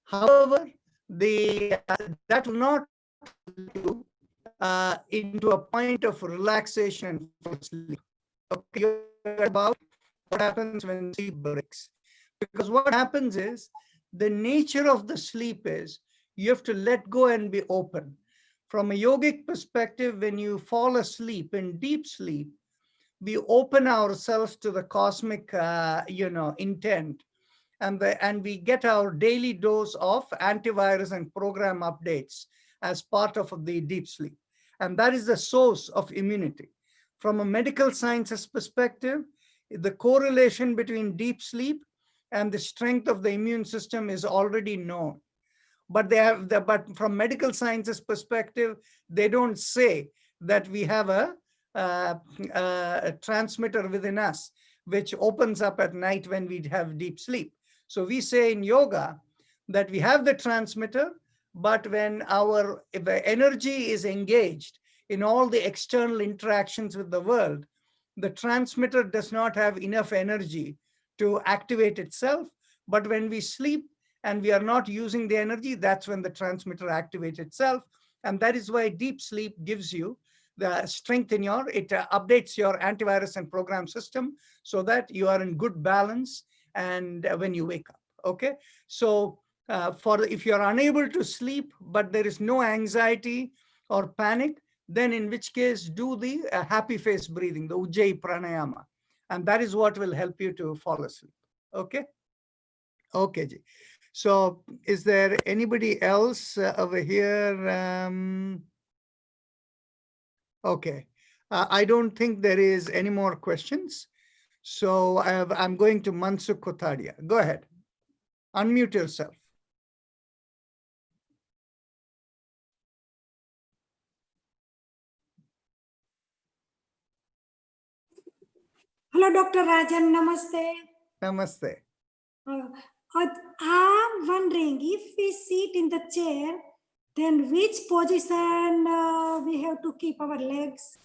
Speaker 1: However, that will not lead you into a point of relaxation for sleep. Okay, you're about what happens when sleep breaks. Because what happens is, the nature of the sleep is, you have to let go and be open. From a yogic perspective, when you fall asleep in deep sleep, we open ourselves to the cosmic, intent, and we get our daily dose of antivirus and program updates as part of the deep sleep. And that is the source of immunity. From a medical sciences perspective, the correlation between deep sleep and the strength of the immune system is already known. But but from medical sciences perspective, they don't say that we have a transmitter within us, which opens up at night when we have deep sleep. So we say in yoga that we have the transmitter, but when the energy is engaged in all the external interactions with the world, the transmitter does not have enough energy to activate itself. But when we sleep and we are not using the energy, that's when the transmitter activates itself. And that is why deep sleep gives you the strength it updates your antivirus and program system so that you are in good balance and when you wake up, okay? So if you're unable to sleep, but there is no anxiety or panic, then in which case do the happy face breathing, the Ujjayi Pranayama. And that is what will help you to fall asleep, okay? Okay, Ji. So is there anybody else over here? Okay, I don't think there is any more questions. So I'm going to Mansukh Kotadia. Go ahead, unmute yourself.
Speaker 12: Hello, Dr. Rajan. Namaste.
Speaker 1: Namaste.
Speaker 12: I'm wondering, if we sit in the chair, Then which position we have to keep our legs?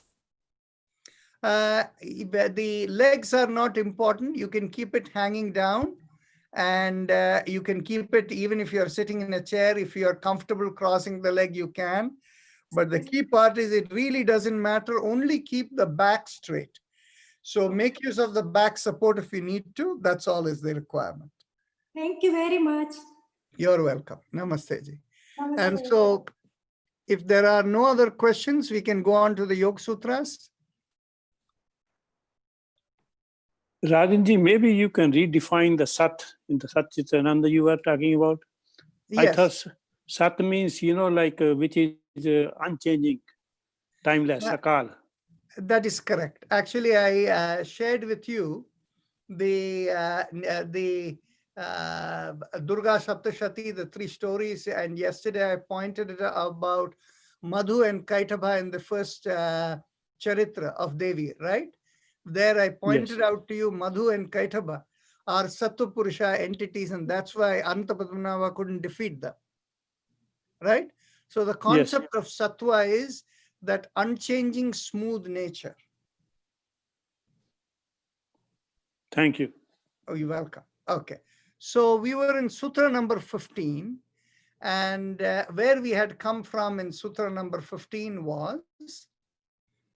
Speaker 1: The legs are not important. You can keep it hanging down, and you can keep it even if you're sitting in a chair. If you're comfortable crossing the leg, you can. But the key part is it really doesn't matter. Only keep the back straight. So make use of the back support if you need to. That's all is the requirement.
Speaker 12: Thank you very much.
Speaker 1: You're welcome. Namaste ji. And
Speaker 12: Namaste.
Speaker 1: so if there are no other questions, we can go on to the Yoga Sutras.
Speaker 13: Rajanji, maybe you can redefine the Sat in the Sat Chitananda you were talking about. I
Speaker 1: Yes.
Speaker 13: thought Sat means, like which is unchanging, timeless, Akal.
Speaker 1: That is correct. Actually, I shared with you the Durga Saptashati, the 3 stories, and yesterday I pointed it about Madhu and Kaitaba in the first Charitra of Devi, right? There I pointed out to you Madhu and Kaitaba are Sattva Purusha entities, and that's why Antapadmanava couldn't defeat them, right? So the concept of Sattva is that unchanging, smooth nature.
Speaker 13: Thank you.
Speaker 1: Oh, you're welcome. Okay. So we were in Sutra number 15, and where we had come from in Sutra number 15 was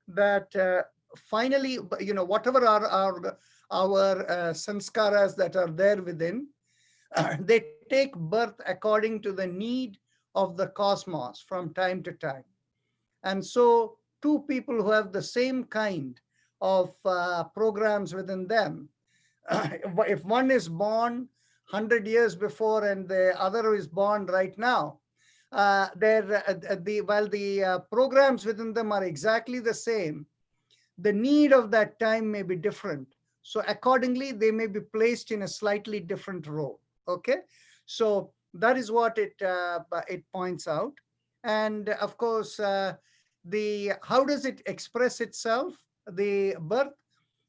Speaker 1: that finally, whatever are our sanskaras that are there within, they take birth according to the need of the cosmos from time to time. And so 2 people who have the same kind of programs within them, if one is born 100 years before and the other is born right now, while the programs within them are exactly the same, the need of that time may be different. So accordingly, they may be placed in a slightly different role. Okay, so that is what it points out. And of course, how does it express itself? The birth,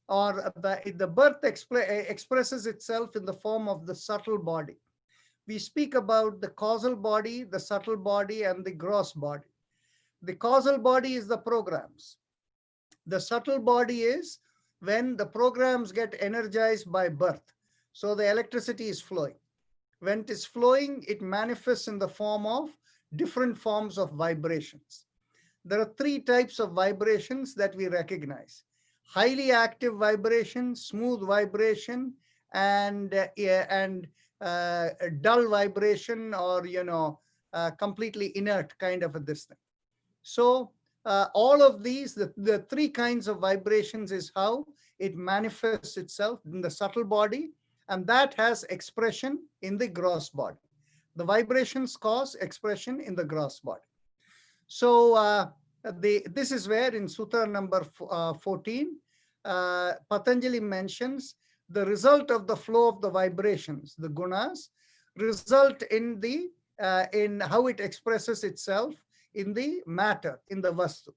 Speaker 1: or the birth expresses itself in the form of the subtle body. We speak about the causal body, the subtle body, and the gross body. The causal body is the programs. The subtle body is when the programs get energized by birth. So the electricity is flowing. When it is flowing, it manifests in the form of different forms of vibrations. There are 3 types of vibrations that we recognize: highly active vibration, smooth vibration, and dull vibration, or completely inert kind of a this thing. So all of these, the 3 kinds of vibrations is how it manifests itself in the subtle body, and that has expression in the gross body. The vibrations cause expression in the gross body. So this is where in Sutra number 14, Patanjali mentions the result of the flow of the vibrations, the gunas, result in in how it expresses itself in the matter, in the vastu.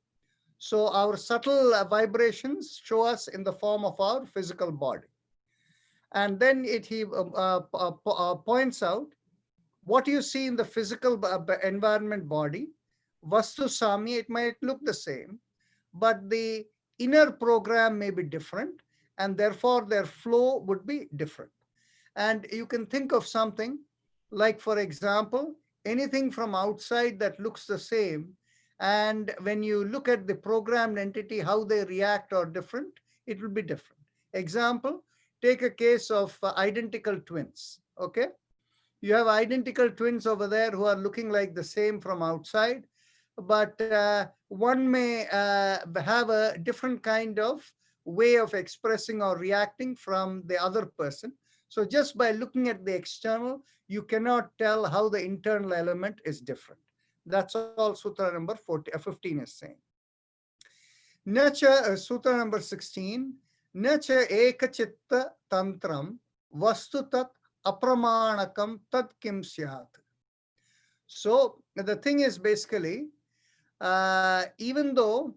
Speaker 1: So our subtle vibrations show us in the form of our physical body. And then he points out what you see in the physical environment body, vastu samya, it might look the same, but the inner program may be different, and therefore their flow would be different. And you can think of something like, for example, anything from outside that looks the same, and when you look at the programmed entity, how they react or different, it will be different. Example, take a case of identical twins, okay? You have identical twins over there who are looking like the same from outside, but one may have a different kind of way of expressing or reacting from the other person. So just by looking at the external, you cannot tell how the internal element is different. That's all Sutra number 15 is saying. Nacha, Sutra number 16, Nacha ekachitta tantram vastu tat apramanakam tat kim syat. So the thing is basically, even though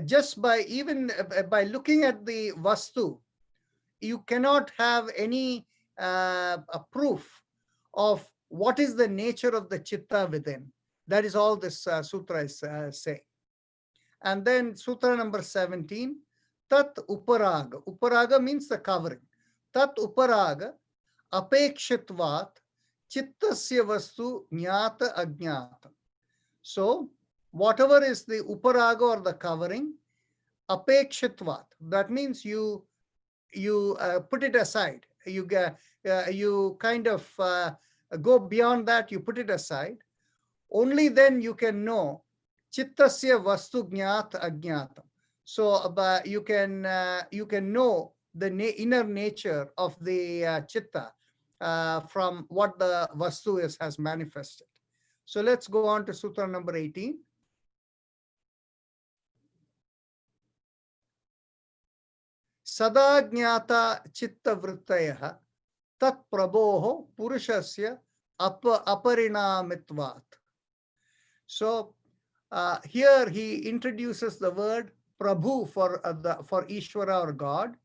Speaker 1: just by looking at the vastu, you cannot have any proof of what is the nature of the chitta within. That is all this sutra is saying. And then sutra number 17, tat uparaga. Uparaga means the covering. Tat uparaga apekshitvat chittasya vastu jnata ajnata. So whatever is the uparaga or the covering, apekshitvat, that means you put it aside. You kind of go beyond that, you put it aside. Only then you can know chittasya vastu jnata ajnata. So you can know the inner nature of the chitta from what the vastu has manifested. So let's go on to sutra number 18. Sada jnata chitta vrittayah tat prabhoho purushasya aparinamitvat. So here he introduces the word Prabhu for Ishvara or God.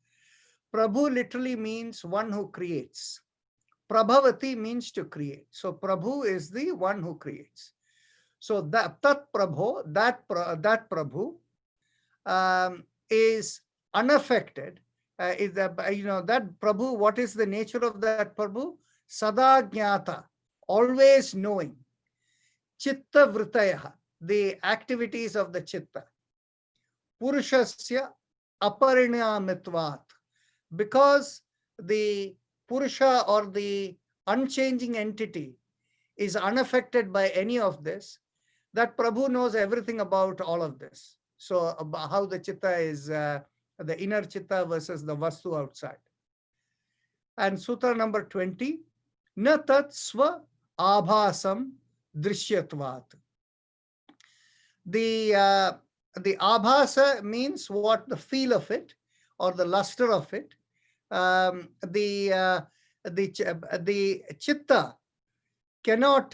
Speaker 1: Prabhu literally means one who creates. Prabhavati means to create. So Prabhu is the one who creates. So that Prabhu, that Prabhu is unaffected. That Prabhu, what is the nature of that Prabhu? Sada jnata, always knowing. Chitta vrittayah, the activities of the chitta. Purushasya aparinamitvat, because the Purusha or the unchanging entity is unaffected by any of this, that Prabhu knows everything about all of this. So how the chitta is, the inner chitta versus the vastu outside. And sutra number 20, na tat swa abhasam drishyatvat. The abhasa means what, the feel of it or the luster of it. The chitta cannot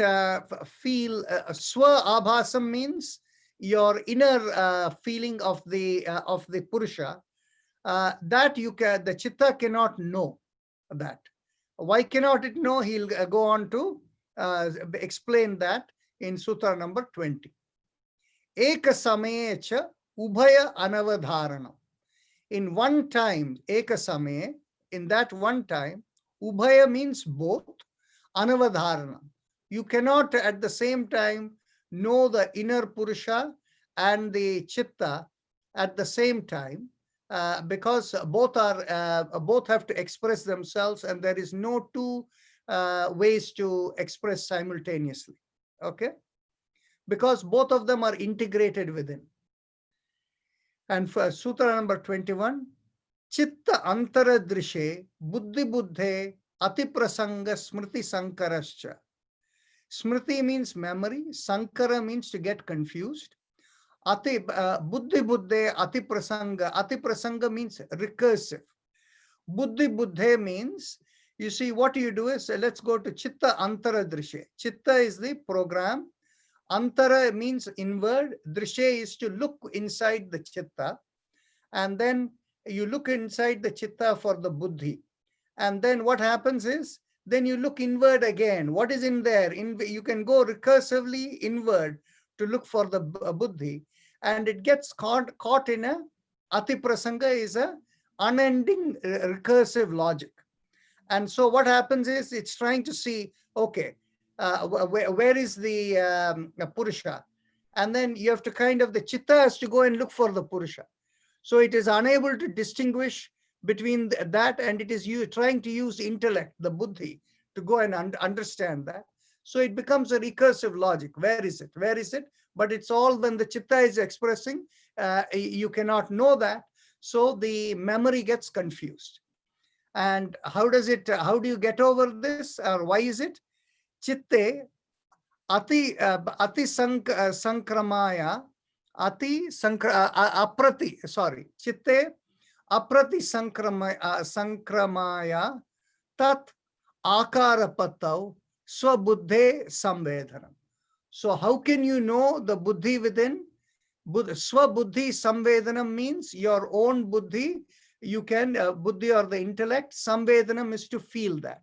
Speaker 1: feel. Swa abhasam means your inner feeling of the Purusha. That the chitta cannot know that. Why cannot it know? He'll go on to explain that in sutra number 20. Eka samaye cha ubhaya anavadharanam. In one time, eka samaye, in that one time, ubhaya means both, anavadharanam. You cannot at the same time know the inner Purusha and the chitta at the same time, because both have to express themselves, and there is no two ways to express simultaneously. Okay, because both of them are integrated within. And for sutra number 21, chitta antara drishe buddhi buddhe ati prasanga smriti sankarascha. Smriti means memory, sankara means to get confused. Buddhi buddhe ati prasanga means recursive. Buddhi buddhe means, you see, what you do is, let's go to chitta antara drishe. Chitta is the program. Antara means inward. Drishe is to look inside the chitta. And then you look inside the chitta for the buddhi. And then what happens is, then you look inward again. What is in there? You can go recursively inward to look for the buddhi. And it gets caught in a ati prasanga, is a unending recursive logic. And so what happens is, it's trying to see, okay, where is the Purusha? And then you have to the chitta has to go and look for the Purusha. So it is unable to distinguish between that, and it is trying to use intellect, the buddhi, to go and understand that. So it becomes a recursive logic. Where is it? Where is it? But it's all when the chitta is expressing, you cannot know that. So the memory gets confused. And how do you get over this? Or why is it? Chitte ati sankramaya chitte aprati sankramaya tat akara patau swabuddhe samvedhanam. So how can you know the buddhi within? Swabuddhi samvedhanam means your own buddhi. You can, buddhi or the intellect, samvedhanam is to feel that.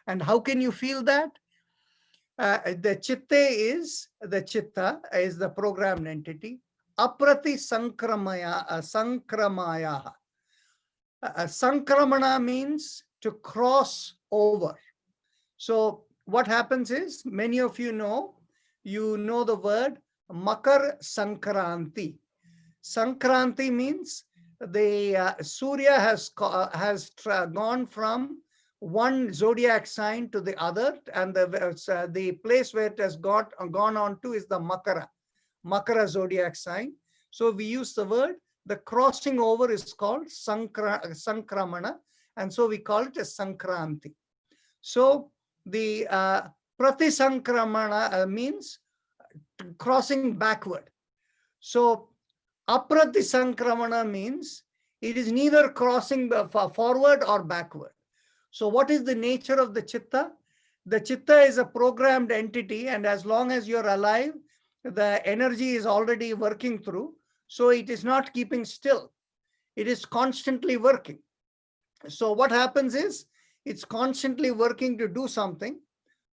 Speaker 1: And how can you feel that? The chitta is the programmed entity. Aprati sankramaya. Sankramana means to cross over. So what happens is, many of you know the word Makar Sankranti. Sankranti means the Surya has gone from one zodiac sign to the other, and the place where it has gone on to is the Makara zodiac sign. So we use the word, the crossing over is called Sankramana, and so we call it a Sankranti. So the Pratisankramana means crossing backward. So Apratisankramana means it is neither crossing forward or backward. So what is the nature of the chitta? The chitta is a programmed entity, and as long as you're alive, the energy is already working through. So it is not keeping still. It is constantly working. So what happens is, it's constantly working to do something,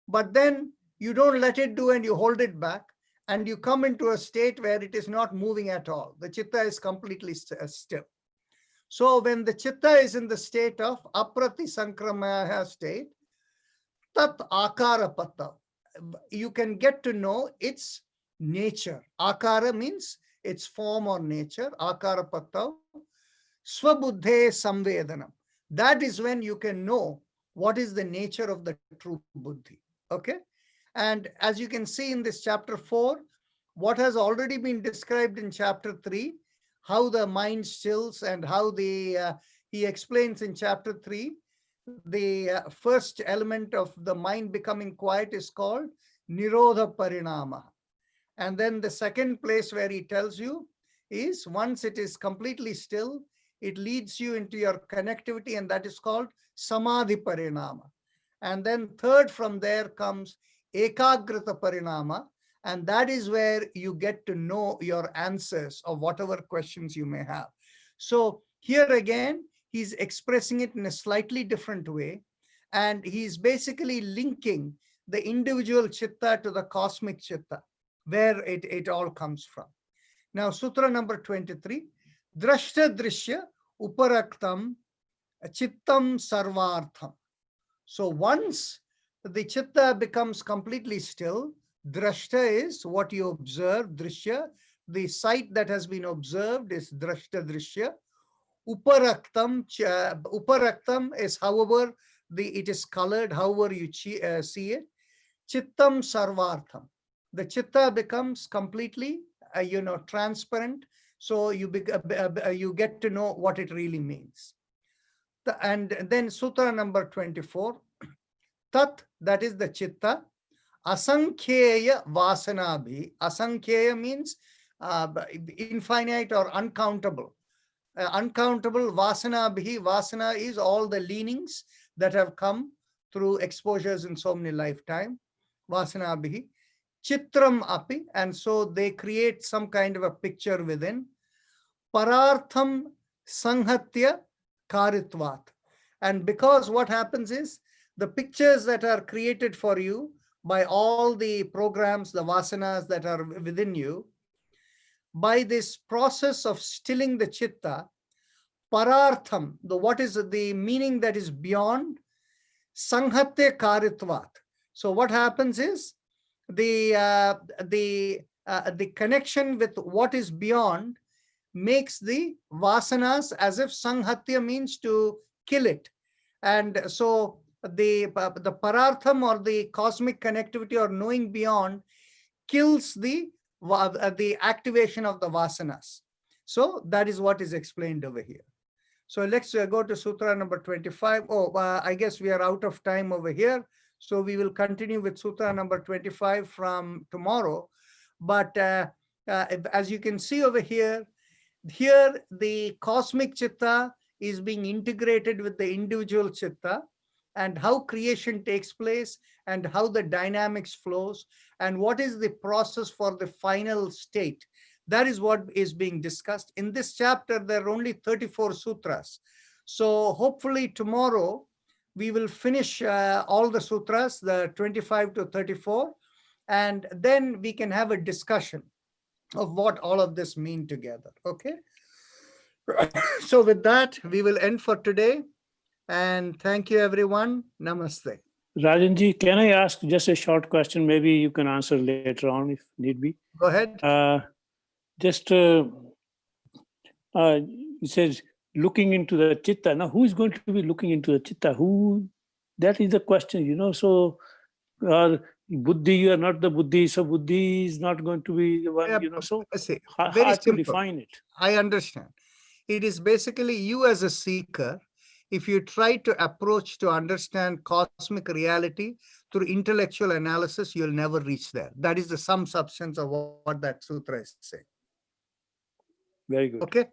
Speaker 1: but then you don't let it do and you hold it back, and you come into a state where it is not moving at all. The chitta is completely still. So when the chitta is in the state of aprati sankramaya state, tat akara patta, you can get to know its nature. Akara means its form or nature. Akara patta, swabuddhe samvedanam. That is when you can know what is the nature of the true buddhi. Okay. And as you can see in this chapter 4, what has already been described in chapter 3, how the mind stills, and how he explains in chapter 3, the first element of the mind becoming quiet is called Nirodha Parinama. And then the second place where he tells you is, once it is completely still, it leads you into your connectivity, and that is called Samadhi Parinama. And then third from there comes Ekagrita Parinama, and that is where you get to know your answers of whatever questions you may have. So here again, he's expressing it in a slightly different way, and he's basically linking the individual chitta to the cosmic chitta, where it all comes from. Now, sutra number 23, Drashta Drishya Uparaktam Chittam Sarvartham. So once the chitta becomes completely still, drashta is what you observe, drishya. The sight that has been observed is drashta drishya. Uparaktam is however it is colored, however you see it. Chittam sarvartham. The chitta becomes completely transparent, so you get to know what it really means. And then sutra number 24, Tat, that is the chitta, asankheya vasanabhi. Asankheya means infinite or uncountable. Uncountable vasanabhi. Vasana is all the leanings that have come through exposures in so many lifetimes. Vasanabhi. Chitram api, and so they create some kind of a picture within. Parartham sanghatya karitvat. And because what happens is, the pictures that are created for you by all the programs, the vasanas that are within you, by this process of stilling the chitta, parartham, what is the meaning that is beyond, sanghatya karitvat. So what happens is, the connection with what is beyond makes the vasanas as if sanghatya means to kill it. And so the parartham, or the cosmic connectivity or knowing beyond, kills the activation of the vasanas. So that is what is explained over here. So let's go to sutra number 25. I guess we are out of time over here. So we will continue with sutra number 25 from tomorrow. But as you can see over here, the cosmic chitta is being integrated with the individual chitta, and how creation takes place, and how the dynamics flows, and what is the process for the final state. That is what is being discussed. In this chapter, there are only 34 sutras. So hopefully tomorrow, we will finish all the sutras, the 25 to 34, and then we can have a discussion of what all of this mean together. Okay. So with that, we will end for today. And thank you, everyone. Namaste.
Speaker 13: Rajanji, can I ask just a short question? Maybe you can answer later on if need be.
Speaker 1: Go ahead.
Speaker 13: It says looking into the chitta. Now, who is going to be looking into the chitta? Who? That is the question, you know. So, buddhi, you are not the buddhi, so buddhi is not going to be the one,
Speaker 1: Yeah,
Speaker 13: you know. So,
Speaker 1: very
Speaker 13: hard to
Speaker 1: simple.
Speaker 13: define it.
Speaker 1: I understand. It is basically you as a seeker. If you try to approach to understand cosmic reality through intellectual analysis, you'll never reach there. That is the sum substance of what that sutra is saying.
Speaker 13: Very good.
Speaker 1: Okay.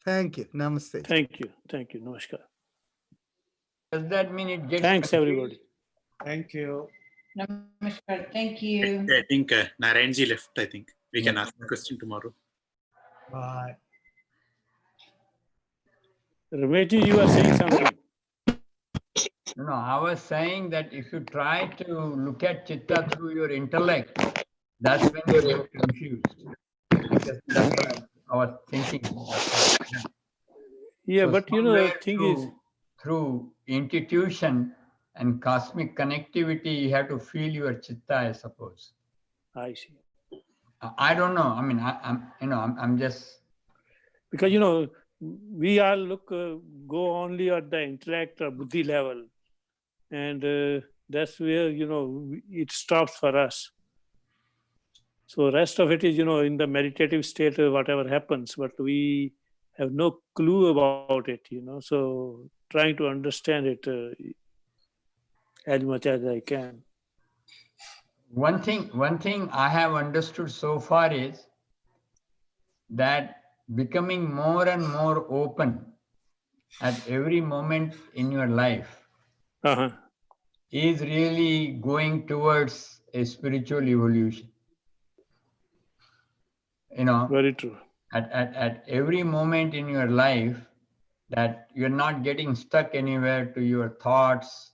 Speaker 1: Thank you. Namaste.
Speaker 13: Thank you. Thank you. Namaskar.
Speaker 14: Does that mean it gets
Speaker 13: Thanks,
Speaker 14: confused?
Speaker 13: everybody.
Speaker 10: Thank you.
Speaker 3: Namaskar. Thank you.
Speaker 15: I think Narayanji left. I think we can ask the question tomorrow.
Speaker 10: Bye.
Speaker 13: Rameshji, you are saying something.
Speaker 14: No, I was saying that if you try to look at chitta through your intellect, that's when you get confused. Because that's what I was thinking.
Speaker 13: Yeah,
Speaker 14: So
Speaker 13: but you know, the
Speaker 14: somewhere
Speaker 13: thing is,
Speaker 14: through intuition and cosmic connectivity, you have to feel your chitta, I suppose.
Speaker 13: I see.
Speaker 14: I don't know. I mean, I'm just.
Speaker 13: Because, you know, we all go only at the intellect or buddhi level. And that's where, you know, it stops for us. So rest of it is, you know, in the meditative state, whatever happens, but we have no clue about it, you know. So trying to understand it as much as I can.
Speaker 14: One thing I have understood so far is that becoming more and more open at every moment in your life is really going towards a spiritual evolution. You know,
Speaker 13: very true.
Speaker 14: At every moment in your life, that you're not getting stuck anywhere to your thoughts